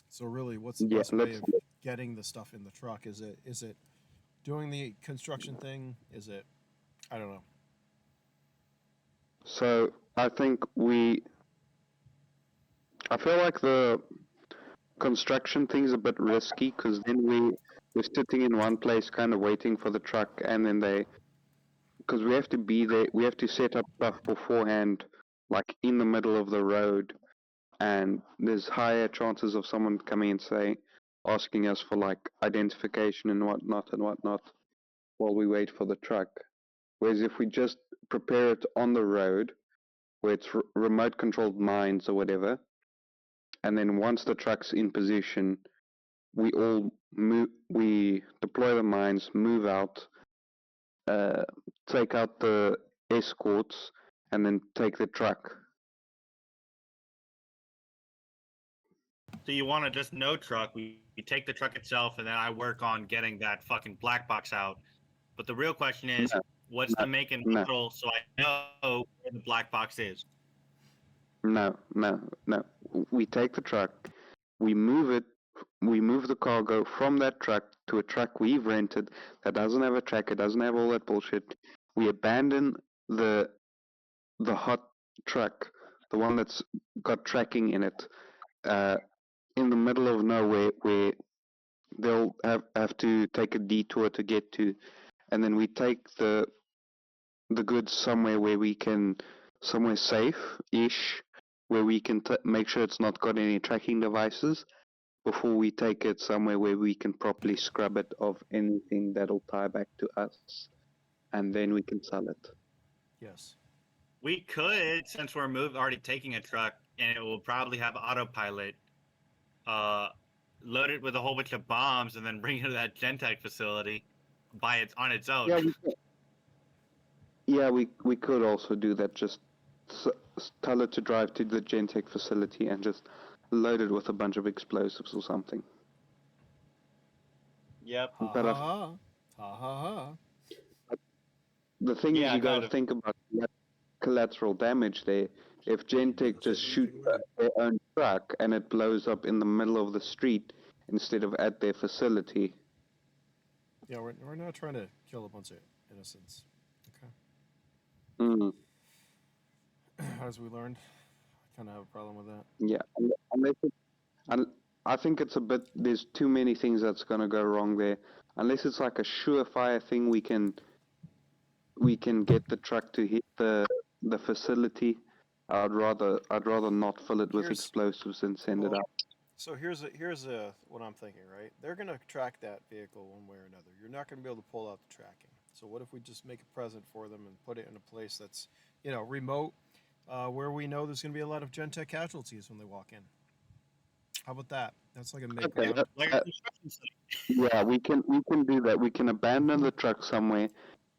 So really, what's the Yeah, best way let's- of getting the stuff in the truck? Is it doing the construction thing? Is it, I don't know. So I think I feel like the construction thing is a bit risky because then we're sitting in one place kind of waiting for the truck, and then because we have to be there, we have to set up stuff beforehand, like in the middle of the road, and there's higher chances of someone coming and asking us for like identification and whatnot while we wait for the truck. Whereas if we just prepare it on the road, where it's remote controlled mines or whatever, and then once the truck's in position, we deploy the mines, move out, take out the escorts, and then take the truck. do you want to just no truck? We take the truck itself, and then I work on getting that fucking black box out. But the real question is, No, what's the make and no. model so I know where the black box is? No. We take the truck, we move it, we move the cargo from that truck to a truck we've rented that doesn't have a tracker, doesn't have all that bullshit. We abandon the hot truck, the one that's got tracking in it, in the middle of nowhere where they'll have to take a detour to get to, and then we take the goods somewhere where we can, somewhere safe-ish, where we can make sure it's not got any tracking devices before we take it somewhere where we can properly scrub it of anything that'll tie back to us, and then we can sell it. Yes. We could, since we're already taking a truck, and it will probably have autopilot, load it with a whole bunch of bombs, and then bring it to that Gentech facility on its own. Yeah, we could also do that. Just tell it to drive to the Gentech facility and just load it with a bunch of explosives or something. Yep. Ha But ha ha. Ha ha ha. the thing Yeah, is, you got kind to of. think about collateral damage there. If Gentech just shoot their own truck and it blows up in the middle of the street instead of at their facility. Yeah, we're not trying to kill a bunch of innocents. Okay. Mm, As we learned, I kind of have a problem with that. yeah, unless I think it's a bit. There's too many things that's gonna go wrong there. Unless it's like a surefire thing, we can get the truck to hit the facility. I'd rather not fill it with Here's- explosives and send it well, out. So here's what I'm thinking, right? They're gonna track that vehicle one way or another. You're not gonna be able to pull out the tracking. So what if we just make a present for them and put it in a place that's, remote, where we know there's gonna be a lot of Gentech casualties when they walk in. How about that? That's like a make Okay, ground. Like a construction site. Yeah, we can do that. We can abandon the truck somewhere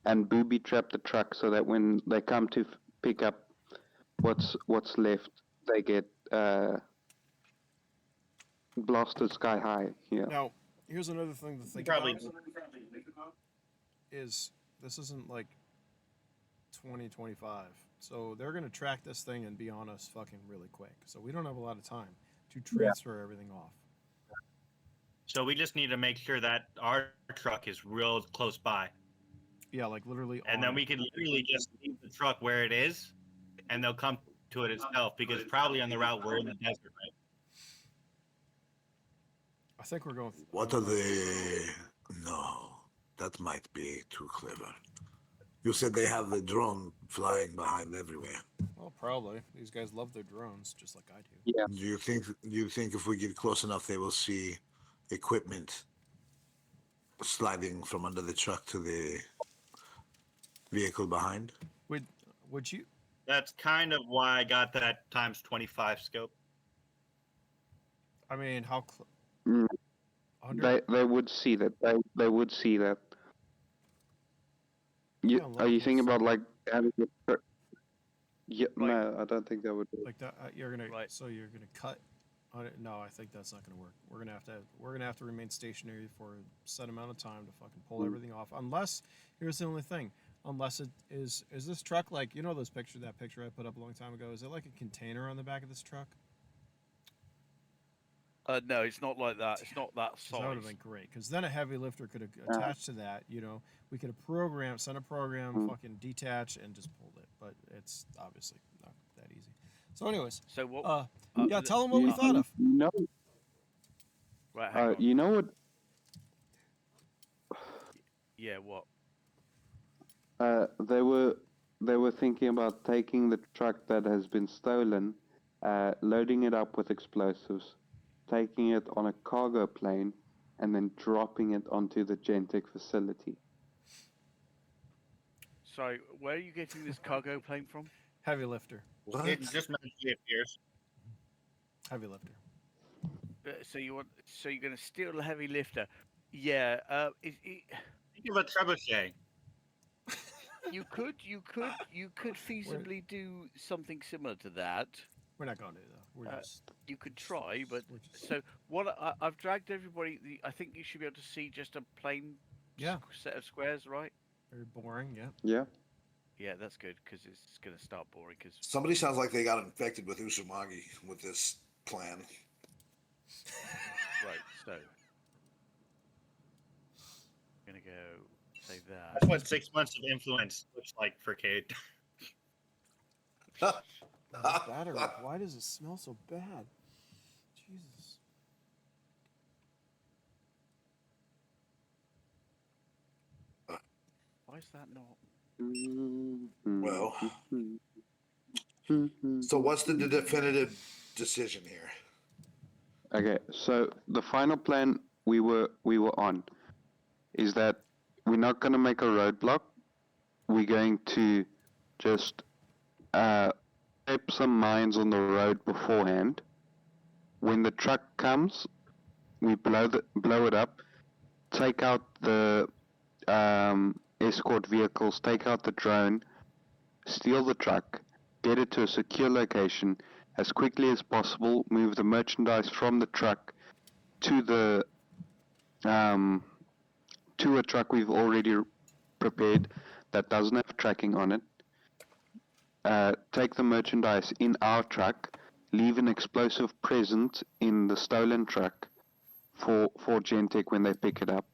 and booby trap the truck so that when they come to pick up what's left, they get blasted sky high. Yeah. Now, here's another thing to think Probably. about is this isn't like 2025. So they're gonna track this thing and be on us fucking really quick. So we don't have a lot of time to transfer everything off. So we just need to make sure that our truck is real close by. Yeah, like literally. And then we can literally just leave the truck where it is, and they'll come to it itself, because probably on the route we're in the desert, right? I think we're going. What are the? No, that might be too clever. You said they have the drone flying behind everywhere. Well, probably. These guys love their drones, just like I do. Yeah. Do you think if we get close enough, they will see equipment sliding from under the truck to the vehicle behind? Would you? That's kind of why I got that times 25 scope. I mean, how? Mm, 100? they would see that. They would see that. Yeah, Are you levels. thinking about like having it? Yeah, Like- no, I don't think that would do it. Like that? You're gonna. Right. So you're gonna cut. On it? No, I think that's not gonna work. We're gonna have to remain stationary for a set amount of time to fucking pull everything off. Unless here's the only thing. Unless it is this truck like those pictures, that picture I put up a long time ago? Is it like a container on the back of this truck? No, it's not like that. It's not that 'Cause that would have size. been great. Because then a heavy lifter could have attached to that. We could have sent a program, fucking detach, and just pulled it. But it's obviously not that easy. So, anyways, So what? yeah, tell them what we thought of. You know, Right, hang on. you know what? Yeah, what? They were thinking about taking the truck that has been stolen, loading it up with explosives, taking it on a cargo plane, and then dropping it onto the Gentech facility. Sorry, where are you getting this cargo plane from? Heavy lifter. What? It just magically appears. Heavy lifter. So you're going to steal a heavy lifter? Yeah. Think of a trebuchet. You could feasibly do something similar to that. We're not going to though. We're Uh, just. You could try, but We're just. so what? I've dragged everybody. I think you should be able to see just a plain Yeah. set of squares, right? Very boring. Yeah. Yeah. Yeah, that's good because it's going to start boring. Because Somebody sounds like they got infected with Usumagi with this plan. right, so I'm gonna go save that. That's what 6 months of influence looks like for Cade. This battery. Why does it smell so bad? Jesus. Why is that not? Well, so what's the definitive decision here? Okay, so the final plan we were on is that we're not going to make a roadblock. We're going to just tape some mines on the road beforehand. When the truck comes, we blow it up, take out the escort vehicles, take out the drone, steal the truck, get it to a secure location as quickly as possible, move the merchandise from the truck to the to a truck we've already prepared that doesn't have tracking on it. Take the merchandise in our truck, leave an explosive present in the stolen truck for Gentech when they pick it up,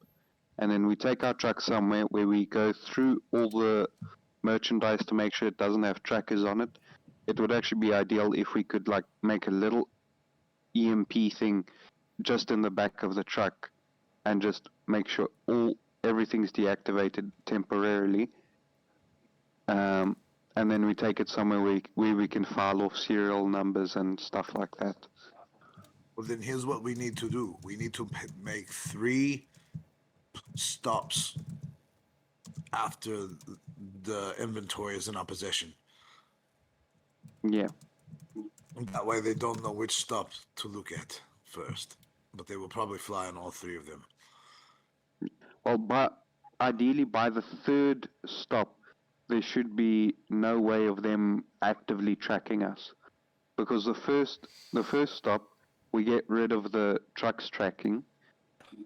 and then we take our truck somewhere where we go through all the merchandise to make sure it doesn't have trackers on it. It would actually be ideal if we could like make a little EMP thing just in the back of the truck and just make sure everything's deactivated temporarily. And then we take it somewhere where we can file off serial numbers and stuff like that. Well, then here's what we need to do. We need to make 3 stops after the inventory is in our possession. Yeah. That way they don't know which stop to look at first. But they will probably fly on all 3 of them. Well, ideally by the 3rd stop, there should be no way of them actively tracking us, because the first stop we get rid of the truck's tracking.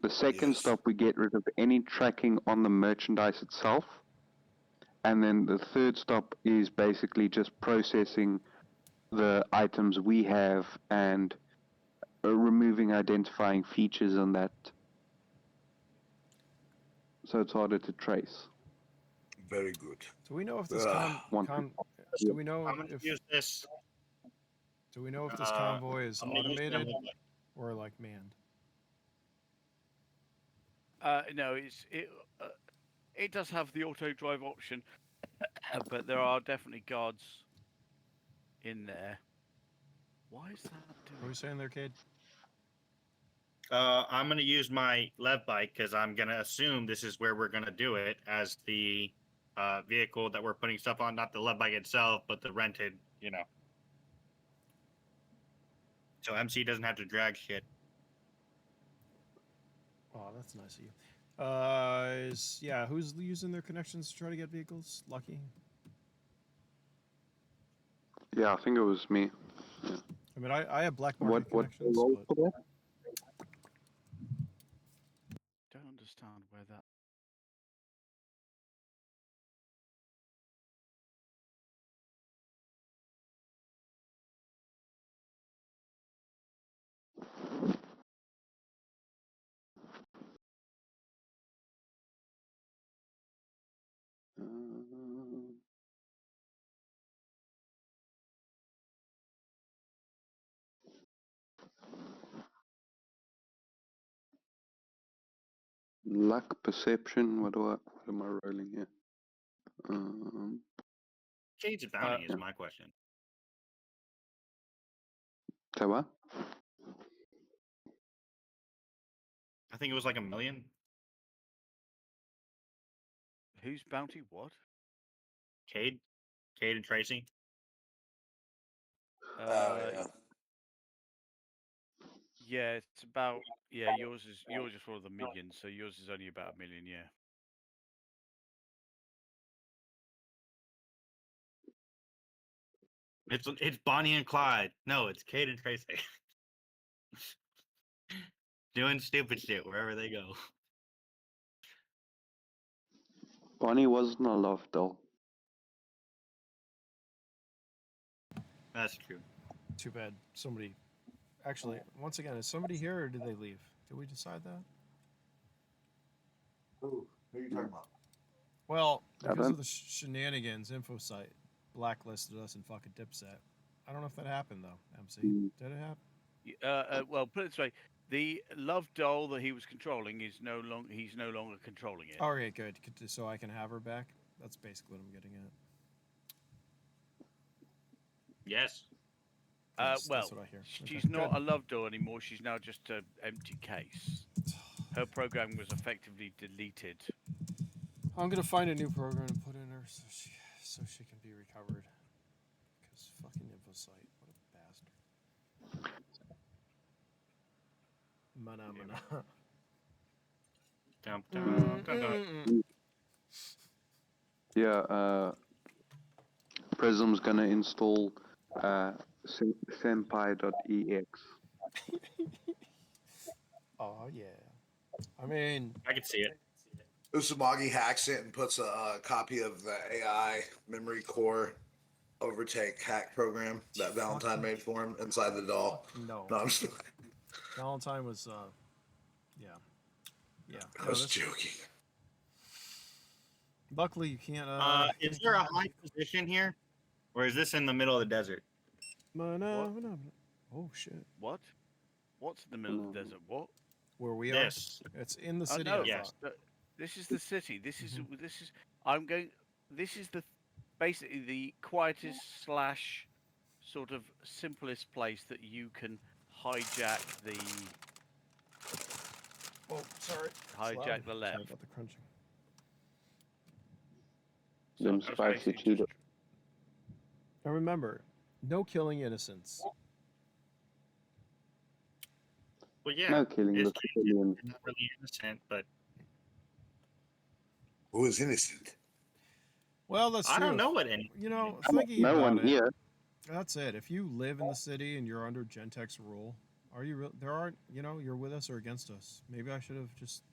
The second Yes. stop we get rid of any tracking on the merchandise itself, and then the 3rd stop is basically just processing the items we have and removing identifying features on that, so it's harder to trace. Very good. Do we know if this I'm do we know gonna if use this. do we know if this Uh, convoy is I'm gonna use automated them. or like manned? No, it does have the auto drive option, but there are definitely guards in there. Why is that What are doing? you saying there, Cade? I'm gonna use my lev bike because I'm gonna assume this is where we're gonna do it as the vehicle that we're putting stuff on, not the lev bike itself, but the rented, So MC doesn't have to drag shit. Oh, that's nice of you. Who's using their connections to try to get vehicles? Lucky. Yeah, I think it was me. Yeah. I mean, I have black market What's the connections, role but for that? Don't understand where that. Luck, perception. What am I rolling here? Cade's bounty is my question. Okay, what? I think it was like 1 million. Whose bounty? What? Cade and Tracy. Yeah. Yeah, it's about yours is for the million, so yours is only about 1 million. Yeah. It's Bonnie and Clyde. No, it's Kate and Tracy. Doing stupid shit wherever they go. Bonnie wasn't a love doll. That's true. Too bad somebody. Actually, once again, is somebody here or did they leave? Did we decide that? Who are you talking about? Well, I because don't- of the shenanigans, InfoSite blacklisted us and fucking Dipset. I don't know if that happened though. MC, did it happen? Well, put it this way: the love doll that he was controlling is no longer. He's no longer controlling it. All right, good. So I can have her back. That's basically what I'm getting at. Yes. That's Well, what I hear. she's Okay, not good. a love doll anymore. She's now just an empty case. Her program was effectively deleted. I'm gonna find a new program to put in her so she can be recovered. Because fucking InfoSite, what a bastard. Mana. Dum, dum, dum, dum. Yeah, Prism's gonna install senpai.ex. Oh yeah. I mean, I can see it. Usumagi hacks it and puts a copy of the AI memory core overtake hack program that Valentine made for him inside the doll. no. No, I'm just, Valentine was, yeah. I No, was this- joking. Luckily, you can't. Is there a high position here? Or is this in the middle of the desert? Mana. Oh shit. What? What's in the middle of the desert? What? Where we This. are? It's in the Oh, city. no. I Yes. thought. But this is the city. This is Mhm. this is. I'm going. This is the basically the quietest slash sort of simplest place that you can hijack the Oh, sorry. hijack the Sorry left. about the crunching. Them just spicy basically Cheetos. And remember, no killing innocents. Well, yeah. No killing his the kid civilians. is not really innocent, but Who is innocent? Well, that's I true. don't know what any. You know, thinking No about one it, here. that's it. If you live in the city and you're under Gentek's rule, are you real? There aren't. You know, you're with us or against us. Maybe I should have just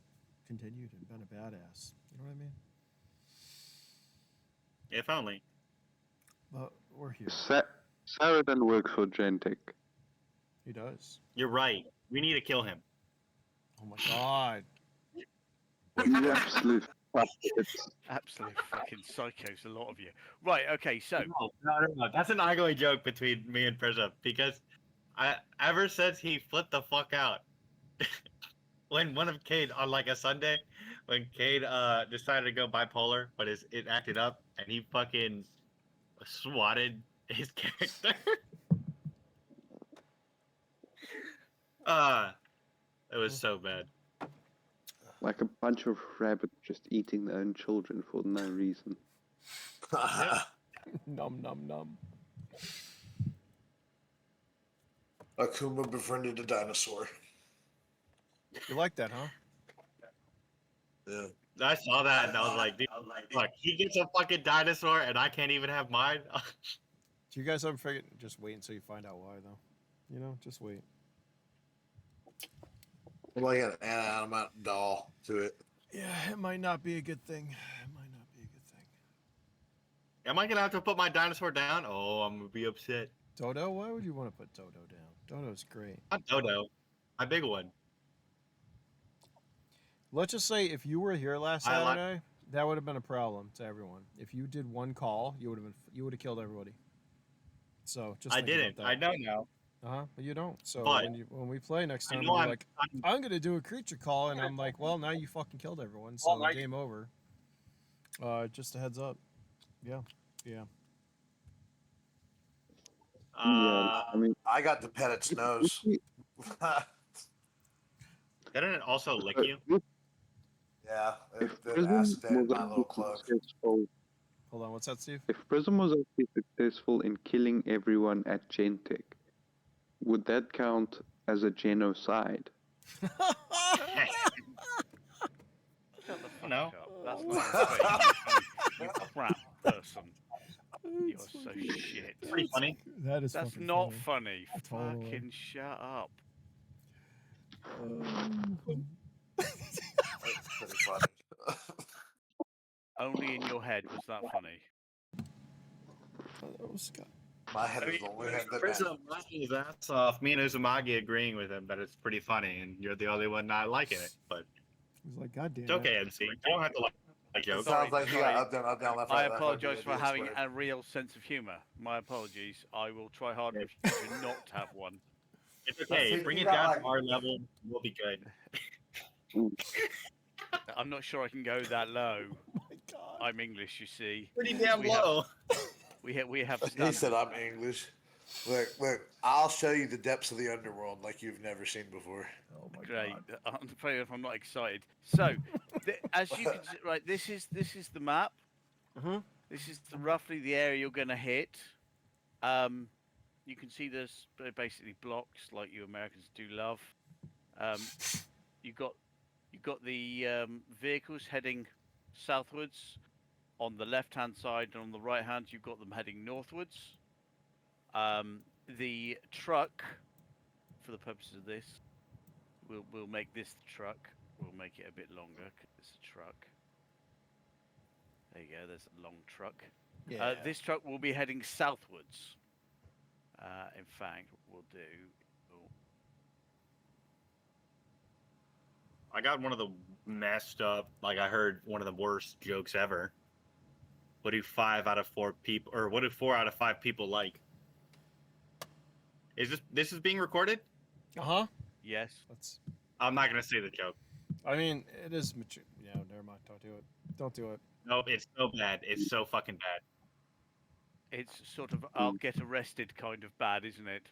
continued and been a badass. You know what I mean? If only. But we're here. Saradin works for Gentek. He does. You're right. We need to kill him. Oh my god. You absolute fuckheads. Absolute fucking psychos, a lot of you. Right. Okay. So No. That's an ongoing joke between me and Prism because ever since he flipped the fuck out when one of Cade on like a Sunday when Cade decided to go bipolar, but it acted up and he fucking swatted his character. It was so bad. Like a bunch of rabbits just eating their own children for no reason. Num num num. Akuma befriended a dinosaur. You like that, huh? Yeah. I saw that and I was like, dude, look, he gets a fucking dinosaur and I can't even have mine. So you guys haven't figured? Just wait until you find out why, though. You know, just wait. Like an animate doll to it. Yeah, it might not be a good thing. It might not be a good thing. Am I gonna have to put my dinosaur down? Oh, I'm gonna be upset. Dodo? Why would you want to put Dodo down? Dodo's great. Not Dodo, my big one. Let's just say if you were here last I like- Saturday, that would have been a problem to everyone. If you did one call, you would have killed everybody. So just I think about didn't. that. I know now. But you don't. So But- when we play next I time, know we're I'm- like, I'm gonna do a creature call, and I'm like, well, now you fucking killed everyone, so game over. Just a heads up. Yeah. Yeah, I mean, I got to pet its nose. Didn't it also lick you? Yeah, if the Prism acid in was my little actually cloak. successful, Hold on. What's that, Steve? if Prism was actually successful in killing everyone at Gentek, would that count as a genocide? Shut the fuck No. up. That's not fair. You crap person. You You're That's so fucking- shit. Pretty funny. That is That's fucking not funny. funny. Totally. Fucking shut up. That's pretty funny. Only in your head was that funny. That was Scott. My head I is mean, the only head that Prism matters. laughing his ass off. Me and Uzumaki agreeing with him that it's pretty funny, and you're the only one not liking it. But He's like, God damn it's okay, MC. You don't have to like It jokes. sounds like he sorry. got up, down, left, I right, left, right, apologise B, for D, having squared. a real sense of humour. My apologies. I will try hard in the future not to have one. It's okay. See, Bring you it got, down like- to our level. We'll be good. I'm not sure I can go that low. Oh my God. I'm English, you see. Pretty damn We have- low. We have He standards. said, "I'm English." Look, I'll show you the depths of the underworld like you've never seen before. Oh my Great. God. I'm afraid if I'm not excited. So, as you can see, right, this is the map. Mhm. This is roughly the area you're going to hit. You can see there's basically blocks like you Americans do love. You got the vehicles heading southwards on the left-hand side, and on the right-hand you've got them heading northwards. The truck, for the purposes of this, we'll make this the truck. We'll make it a bit longer 'cause it's a truck. There you go. There's a long truck. Yeah. This truck will be heading southwards. In fact, what we'll do. I got one of the messed up, like I heard one of the worst jokes ever. What do 5 out of 4 people, or what do 4 out of 5 people like? Is this is being recorded? Uh huh. Yes. Let's. I'm not gonna say the joke. I mean, it is mature. Yeah, never mind. Don't do it. Don't do it. No, it's so bad. It's so fucking bad. It's sort of I'll get arrested kind of bad, isn't it?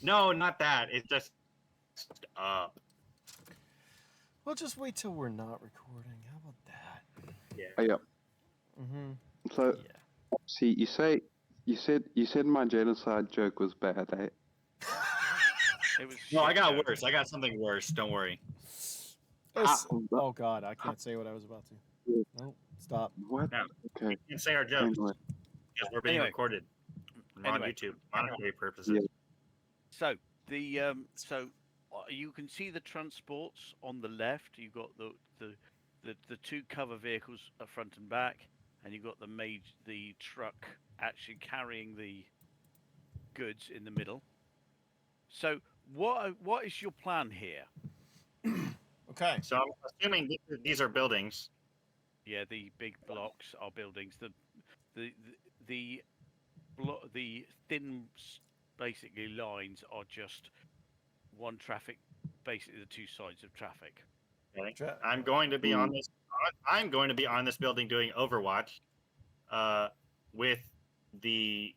No, not that. It's just Well, just wait till we're not recording. How about that? Oh, yeah. Mm-hmm. So, Yeah. see, you said my genocide joke was bad, eh? It was. no. I shit got joke. worse. I got something worse. Don't worry. It's- oh God, I can't say what I was about to. No, stop. What? No. Okay. We can't say our jokes Anyway. because we're being Anyway. recorded on Anyway. YouTube, monetary purposes. Yeah. So you can see the transports on the left. You've got the two cover vehicles at front and back, and you've got the truck actually carrying the goods in the middle. So what is your plan here? Okay. So I'm assuming these are buildings. Yeah, the big blocks are buildings. The thin basically lines are just one traffic, basically the two sides of traffic. Okay. Tra- I'm going to be on this. I'm going to be on this building doing Overwatch, with the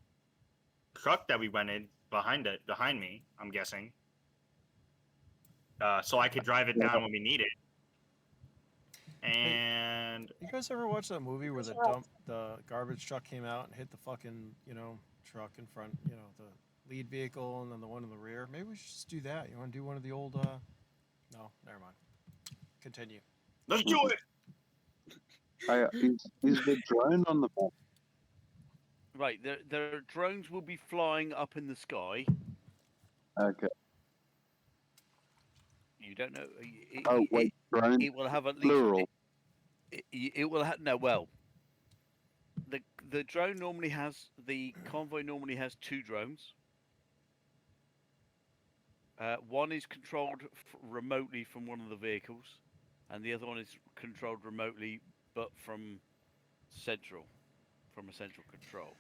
truck that we went in behind me. I'm guessing, so I could drive it down when we need it. And You guys ever watch that movie where the garbage truck came out and hit the fucking truck in front, the lead vehicle and then the one in the rear? Maybe we should just do that. You want to do one of the old? No, never mind. Continue. let's do it. Is the drone on the map? Right, the drones will be flying up in the sky. Okay. You don't know. Oh, wait, drone It will have at least. plural. It will have no. Well, the drone normally has the convoy normally has 2 drones. One is controlled remotely from one of the vehicles, and the other one is controlled remotely, but from a central control.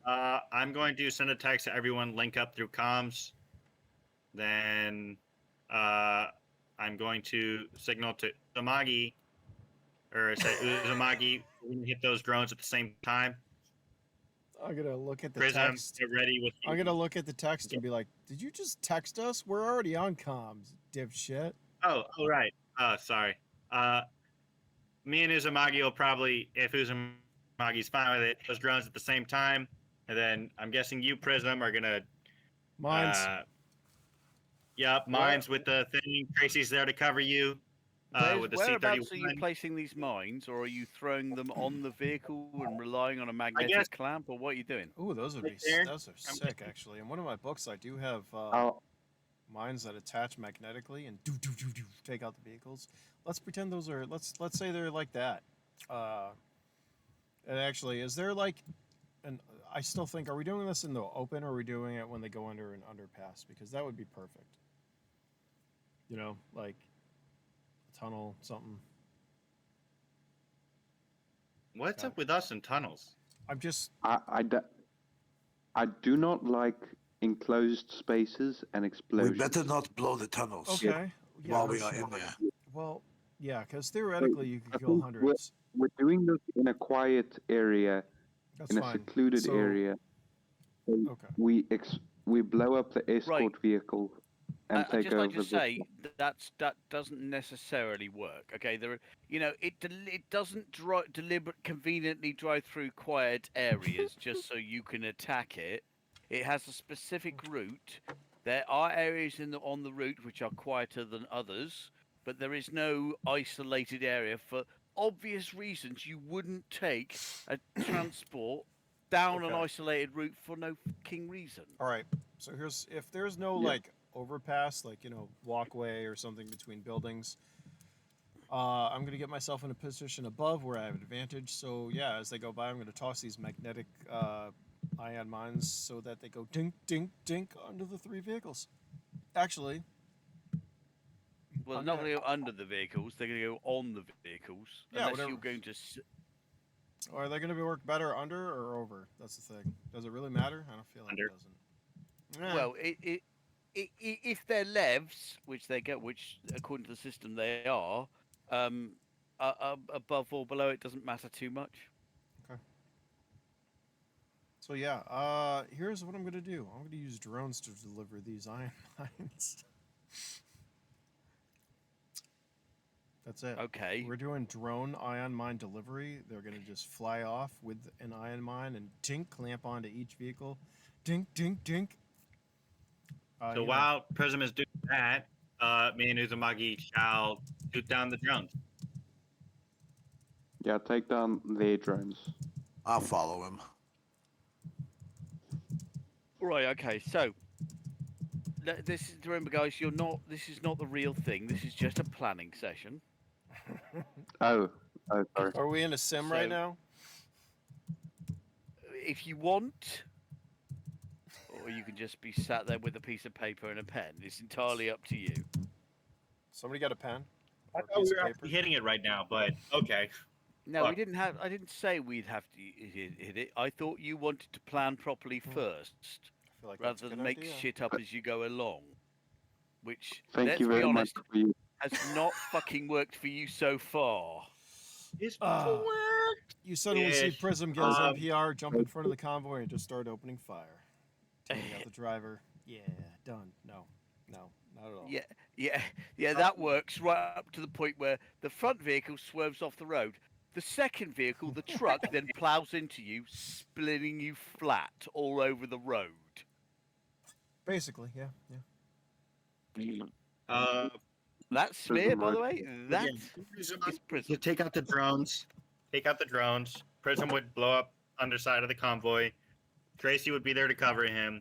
I'm going to send a text to everyone, link up through comms. Then I'm going to signal to Uzumaki, or say Uzumaki, we're going to hit those drones at the same time. I'm gonna look at the Prism, text. get ready with I'm gonna look at the text and be like, "Did you just text us? We're already on comms, dipshit." Oh, right. Sorry. Me and Uzumaki will probably, if Uzumaki's fine with it, those drones at the same time. And then I'm guessing you, Prism, are gonna. Mine's Yep, mine's with the thing. Tracy's there to cover you. with the Whereabouts are you C-31. placing these mines, or are you throwing them on the vehicle and relying on a magnetic guess- clamp, or what are you doing? Ooh, those would Right be there. those are I'm sick actually. In one of my books, I do have I'll, mines that attach magnetically and do take out the vehicles. Let's pretend those are let's say they're like that. And actually, is there like an I still think, are we doing this in the open, or are we doing it when they go under an underpass? Because that would be perfect. You know, like a tunnel, something. What's Yeah. up with us and tunnels? I'm just I do not like enclosed spaces and We explosions. better not blow the tunnels okay. Yeah, while we that's- are in there. well, yeah, because theoretically you I could kill think hundreds. We're doing this in a quiet area, That's in a fine. secluded So, area. So okay. we blow up the escort vehicle and I'd take just over like to the say that doesn't necessarily work. Okay, it doesn't conveniently drive through quiet areas just so you can attack it. It has a specific route. There are areas on the route which are quieter than others, but there is no isolated area for obvious reasons. You wouldn't take a transport down an Okay. isolated route for no fucking reason. All right. So here's if there's no Yeah. like overpass, like walkway or something between buildings. I'm gonna get myself in a position above where I have an advantage. So yeah, as they go by, I'm gonna toss these magnetic ion mines so that they go dink, dink, dink under the three vehicles. Actually, Well, I'm they're not gonna- going to go under the vehicles. They're going to go on the vehicles, Yeah, unless whatever. you're going to. or are they gonna be work better under or over? That's the thing. Does it really matter? I don't feel like Under. it doesn't. Eh. Well, if they're levs, which they get, which according to the system they are, above or below, it doesn't matter too much. So yeah, here's what I'm gonna do. I'm gonna use drones to deliver these ion mines. That's it. Okay. We're doing drone ion mine delivery. They're gonna just fly off with an ion mine and dink, clamp onto each vehicle. Dink, dink, dink. So while Prism is doing that, me and Uzumaki shall shoot down the drones. Yeah, take down their drones. I'll follow him. Right. Okay. So. Remember, guys. This is not the real thing. This is just a planning session. Oh, sorry. Are we in a sim right So- now? If you want, or you can just be sat there with a piece of paper and a pen. It's entirely up to you. Somebody got a pen? I Or a thought we piece were of actually paper? hitting it right now, but okay. No, we Look. didn't have. I didn't say we'd have to hit it. I thought you wanted to plan properly first, I feel like that's a rather than good make idea. shit up as you go along. Which, Thank let's you be very honest, much for you. has not fucking worked for you so far. It's Ah. You suddenly see Ish. Prism get his Um, NPR, jump in front of the convoy, and just start opening fire. Taking out the driver. Yeah, done. No, not at all. Yeah. That works right up to the point where the front vehicle swerves off the road. The second vehicle, the truck, then plows into you, splitting you flat all over the road. Basically, yeah. That's smear, by the way. Again, That's Uzumaki is Prism. would take out the drones. Take out the drones. Prism would blow up underside of the convoy. Tracy would be there to cover him.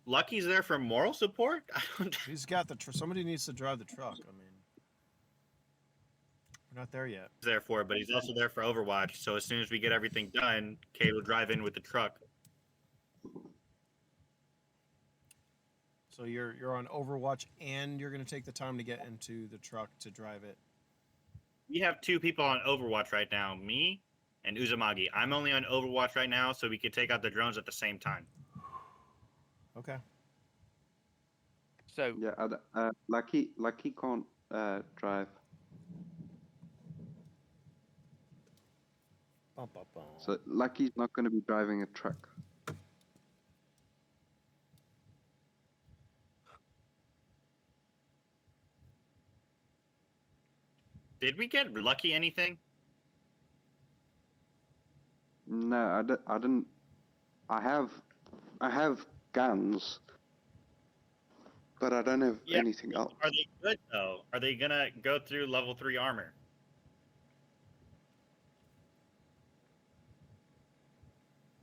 Lucky's there for moral support. I don't. He's got the. Somebody needs to drive the truck. I mean, we're not there yet. There for, but he's also there for Overwatch. So as soon as we get everything done, Kate will drive in with the truck. So you're on Overwatch, and you're gonna take the time to get into the truck to drive it. We have two people on Overwatch right now, me and Uzumaki. I'm only on Overwatch right now, so we could take out the drones at the same time. Okay. So Yeah, Lucky can't drive, Bum, bum, bum. so Lucky's not going to be driving a truck. Did we get Lucky anything? No, I didn't. I have guns, but I don't have Yeah, anything else. Are they good though? Are they gonna go through level 3 armor?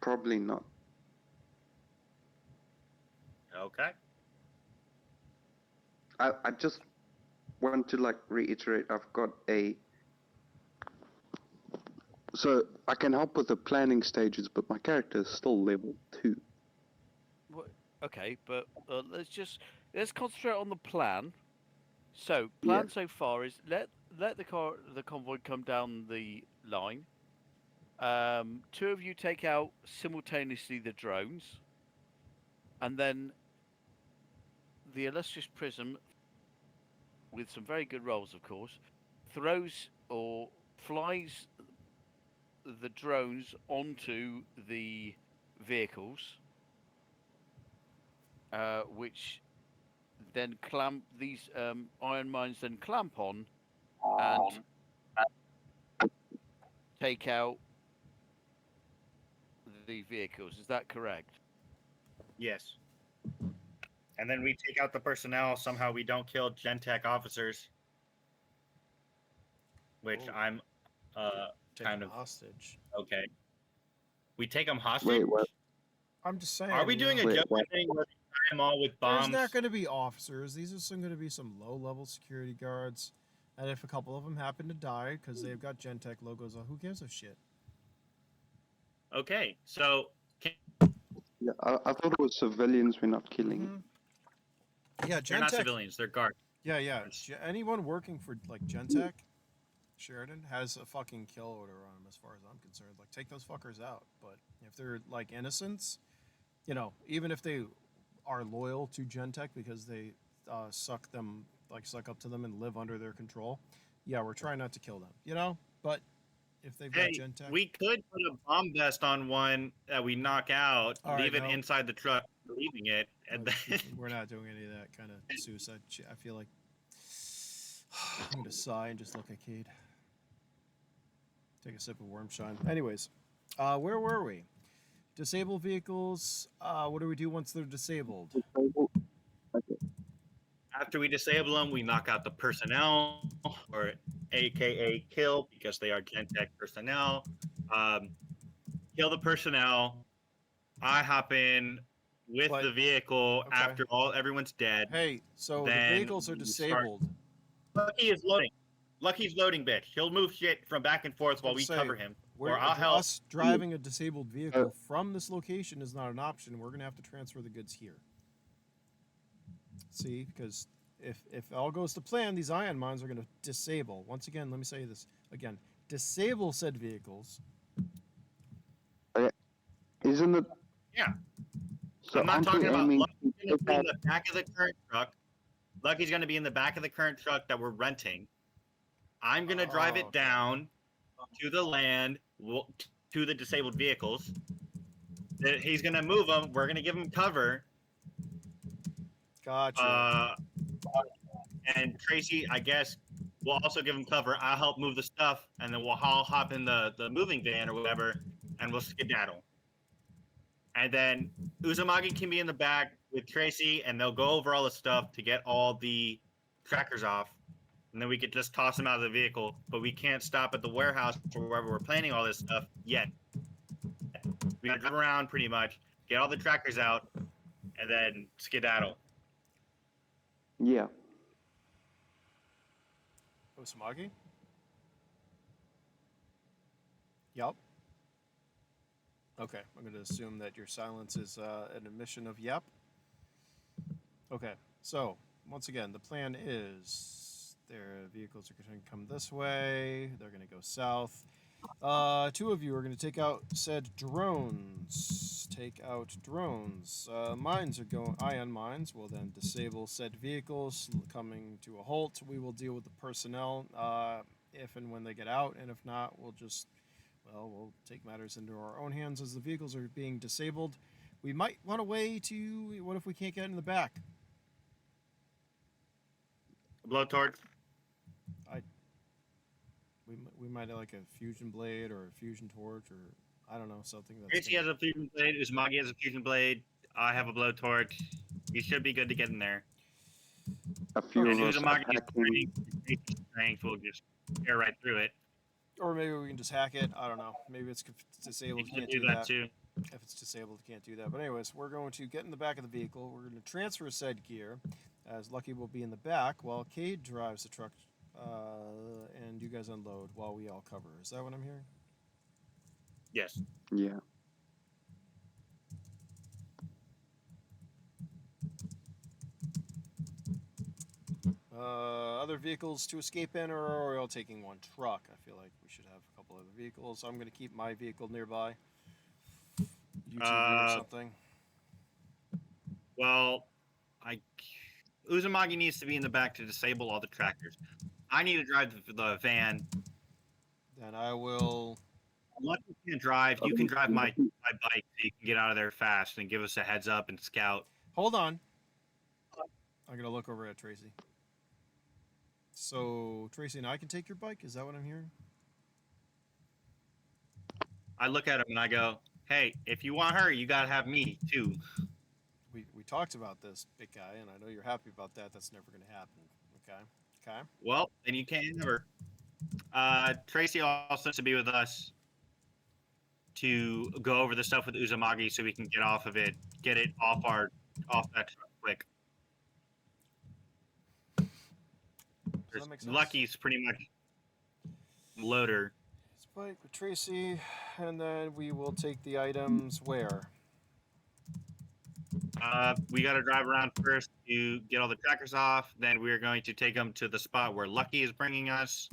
Probably not. Okay. I just want to like reiterate. I've got a. So I can help with the planning stages, but my character is still level 2. Okay, but let's concentrate on the plan. So, plan so far is let the convoy come down the line. Two of you take out simultaneously the drones, and then the illustrious Prism, with some very good rolls, of course, throws or flies the drones onto the vehicles, which then clamp these iron mines then clamp on and take out the vehicles. Is that correct? Yes. And then we take out the personnel. Somehow we don't kill Gentech officers, which Oh. I'm Take kind them of hostage. okay. We take them hostage. Wait, what? I'm just saying. Are we doing a Wait, Joker what? thing where we tie them all with There's bombs? not going to be officers. These are going to be some low-level security guards. And if a couple of them happen to die because they've got Gentech logos on, who gives a shit? Okay, so Yeah, I thought it was civilians we're not killing. Yeah, they're not Gentech. civilians; they're guards. Yeah. Anyone working for like Gentech, Sheridan has a fucking kill order on them, as far as I'm concerned. Like, take those fuckers out. But if they're like innocents, you know, even if they are loyal to Gentech because they suck up to them and live under their control, yeah, we're trying not to kill them, you know. But if they've got Hey, Gentech, we could put a bomb vest on one that we knock out, All leave right, it no. inside the truck, leaving it, and then we're not doing any of that kind of suicide shit. I feel like I'm gonna sigh and just look at Cade. Take a sip of Wormshine. Anyways, where were we? Disable vehicles. What do we do once they're disabled? after we disable them, we knock out the personnel, or AKA kill, because they are Gentech personnel. Kill the personnel. I hop in with But- the vehicle okay. after everyone's dead. Hey, so the Then vehicles are we start- disabled. Lucky is loading. Lucky's loading, bitch. He'll move shit from back and forth while we cover him. We're, Or I'll help. us driving a disabled vehicle from this location is not an option. We're gonna have to transfer the goods here. See, because if all goes to plan, these ion mines are gonna disable. Once again, let me say this again: disable said vehicles. Isn't it? Yeah. So I'm not aren't we talking about aiming Lucky's to going to take be in out- the back of the current truck. Lucky's going to be in the back of the current truck that we're renting. I'm going to drive it okay. down to the land, to the disabled vehicles. He's going to move them. We're going to give him cover. Gotcha. And Tracy, I guess, will also give him cover. I'll help move the stuff, and then I'll hop in the moving van or whatever, and we'll skedaddle. And then Uzumaki can be in the back with Tracy, and they'll go over all the stuff to get all the trackers off. And then we could just toss them out of the vehicle. But we can't stop at the warehouse or wherever we're planning all this stuff yet. We gotta drive around pretty much, get all the trackers out, and then skedaddle. Yeah. Osmagi? Yup. Okay, I'm going to assume that your silence is an admission of yep. Okay, so once again, the plan is their vehicles are going to come this way. They're going to go south. Two of you are going to take out said drones. Take out drones. Mines are going. Ion mines will then disable said vehicles coming to a halt. We will deal with the personnel if and when they get out, and if not, we'll take matters into our own hands as the vehicles are being disabled. We might want a way to. What if we can't get in the back? Blowtorch. We might have like a fusion blade or a fusion torch or I don't know, something that's. Tracy has a fusion blade. Uzumaki has a fusion blade. I have a blowtorch. You should be good to get in there. a few And of us Uzumagi's attacking. strength will just tear right through it. Or maybe we can just hack it. I don't know. Maybe it's You disabled. can Can't do do that that. too. If it's disabled, can't do that. But anyways, we're going to get in the back of the vehicle. We're going to transfer said gear, as Lucky will be in the back while Cade drives the truck, and you guys unload while we all cover. Is that what I'm hearing? Yes. Yeah. Other vehicles to escape in, or are we all taking one truck? I feel like we should have a couple other vehicles. I'm going to keep my vehicle nearby. UTV or something. Well, Uzumaki needs to be in the back to disable all the trackers. I need to drive the van. Then I will. Lucky can drive. You can drive my bike so you can get out of there fast and give us a heads up and scout. Hold on. I'm going to look over at Tracy. So, Tracy and I can take your bike? Is that what I'm hearing? I look at him and I go, "Hey, if you want her, you gotta have me too." We talked about this, big guy, and I know you're happy about that. That's never going to happen. Okay. Well, then you can't have her. Tracy also has to be with us to go over the stuff with Uzumaki so we can get off of it, get it off that truck quick. Does that make sense? Lucky's pretty much loader. His bike with Tracy, and then we will take the items where? We got to drive around first to get all the trackers off. Then we're going to take them to the spot where Lucky is bringing us.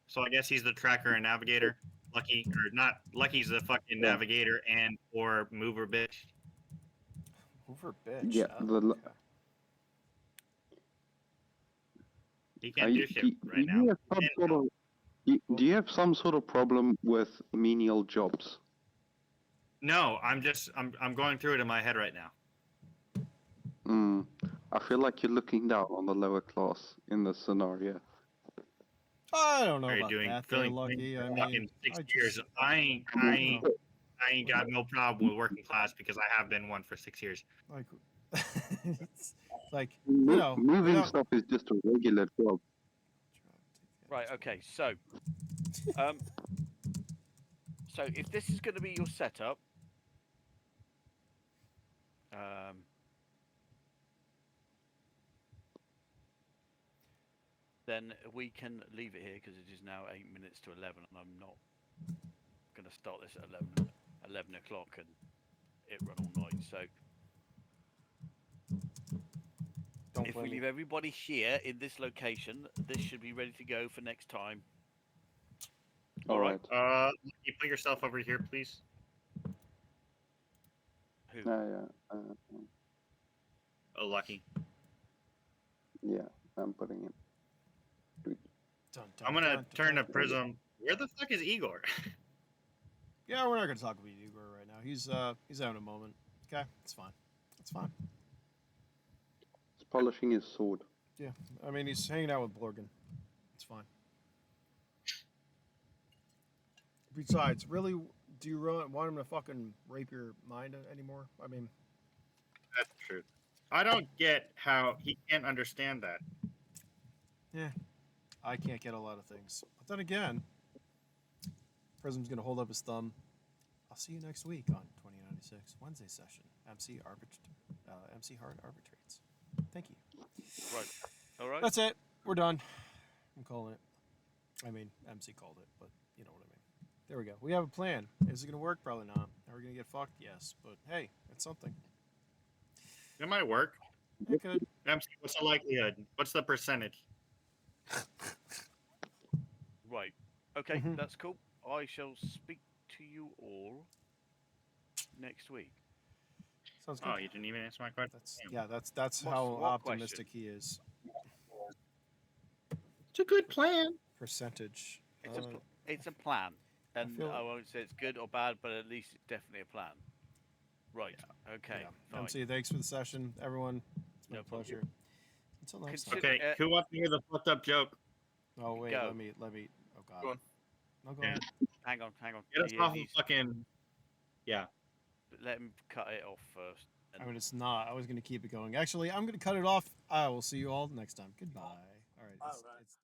So I guess he's the tracker and navigator. Lucky, or not, Lucky's the fucking navigator and or mover bitch. Hoover bitch. Yeah, Okay. He can't do shit right now. Do you have some sort of problem with menial jobs? No, I'm going through it in my head right now. I feel like you're looking down on the lower class in this scenario. I don't know Are you about doing that. They're feeling lucky. I fucking mean, 6 I years? just, I ain't got no problem with working class because I have been one for 6 years. like, it's like Moving without- stuff is just a regular job. Right. Okay. So, so if this is going to be your setup, then we can leave it here because it is now 8 minutes to 11, and I'm not going to start this at 11 o'clock and it run all night. So if we leave everybody here in this location, this should be ready to go for next time. All right. You put yourself over here, please. Who? Oh, Lucky. Yeah, I'm putting it. I'm gonna turn to Prism. Where the fuck is Igor? Yeah, we're not gonna talk about Igor right now. He's having a moment. Okay, it's fine. It's fine. He's polishing his sword. Yeah, I mean he's hanging out with Blorgan. It's fine. Besides, really, do you really want him to fucking rape your mind anymore? I mean, That's true. I don't get how he can't understand that. yeah, I can't get a lot of things. But then again, Prism's gonna hold up his thumb. I'll see you next week on 2096 Wednesday session. MC Hart Arbitrates. Thank you. Right. All right. That's it. We're done. I'm calling it. I mean, MC called it, but you know what I mean. There we go. We have a plan. Is it going to work? Probably not. Are we going to get fucked? Yes. But hey, it's something. It might work. It could. MC, what's the likelihood? What's the percentage? Right. Okay, Mhm. that's cool. I shall speak to you all next week. Sounds good. Oh, you didn't even answer my question. That's how what optimistic question? he is. It's a good plan. Percentage. It's a plan, and feel- I won't say it's good or bad, but at least it's definitely a plan. Right. Okay. Yeah. Fine. MC, thanks for the session, everyone. It's been No a problem. pleasure. Until next time. Consider- Okay, who wants to hear the fucked up joke? Oh wait, Go. let me. Oh god. Go on. No, go Yeah. ahead. Hang on. Get us off of fucking. Yeah. Let him cut it off first. I mean, it's not. I was going to keep it going. Actually, I'm going to cut it off. I will see you all next time. Goodbye. All right. All right. It's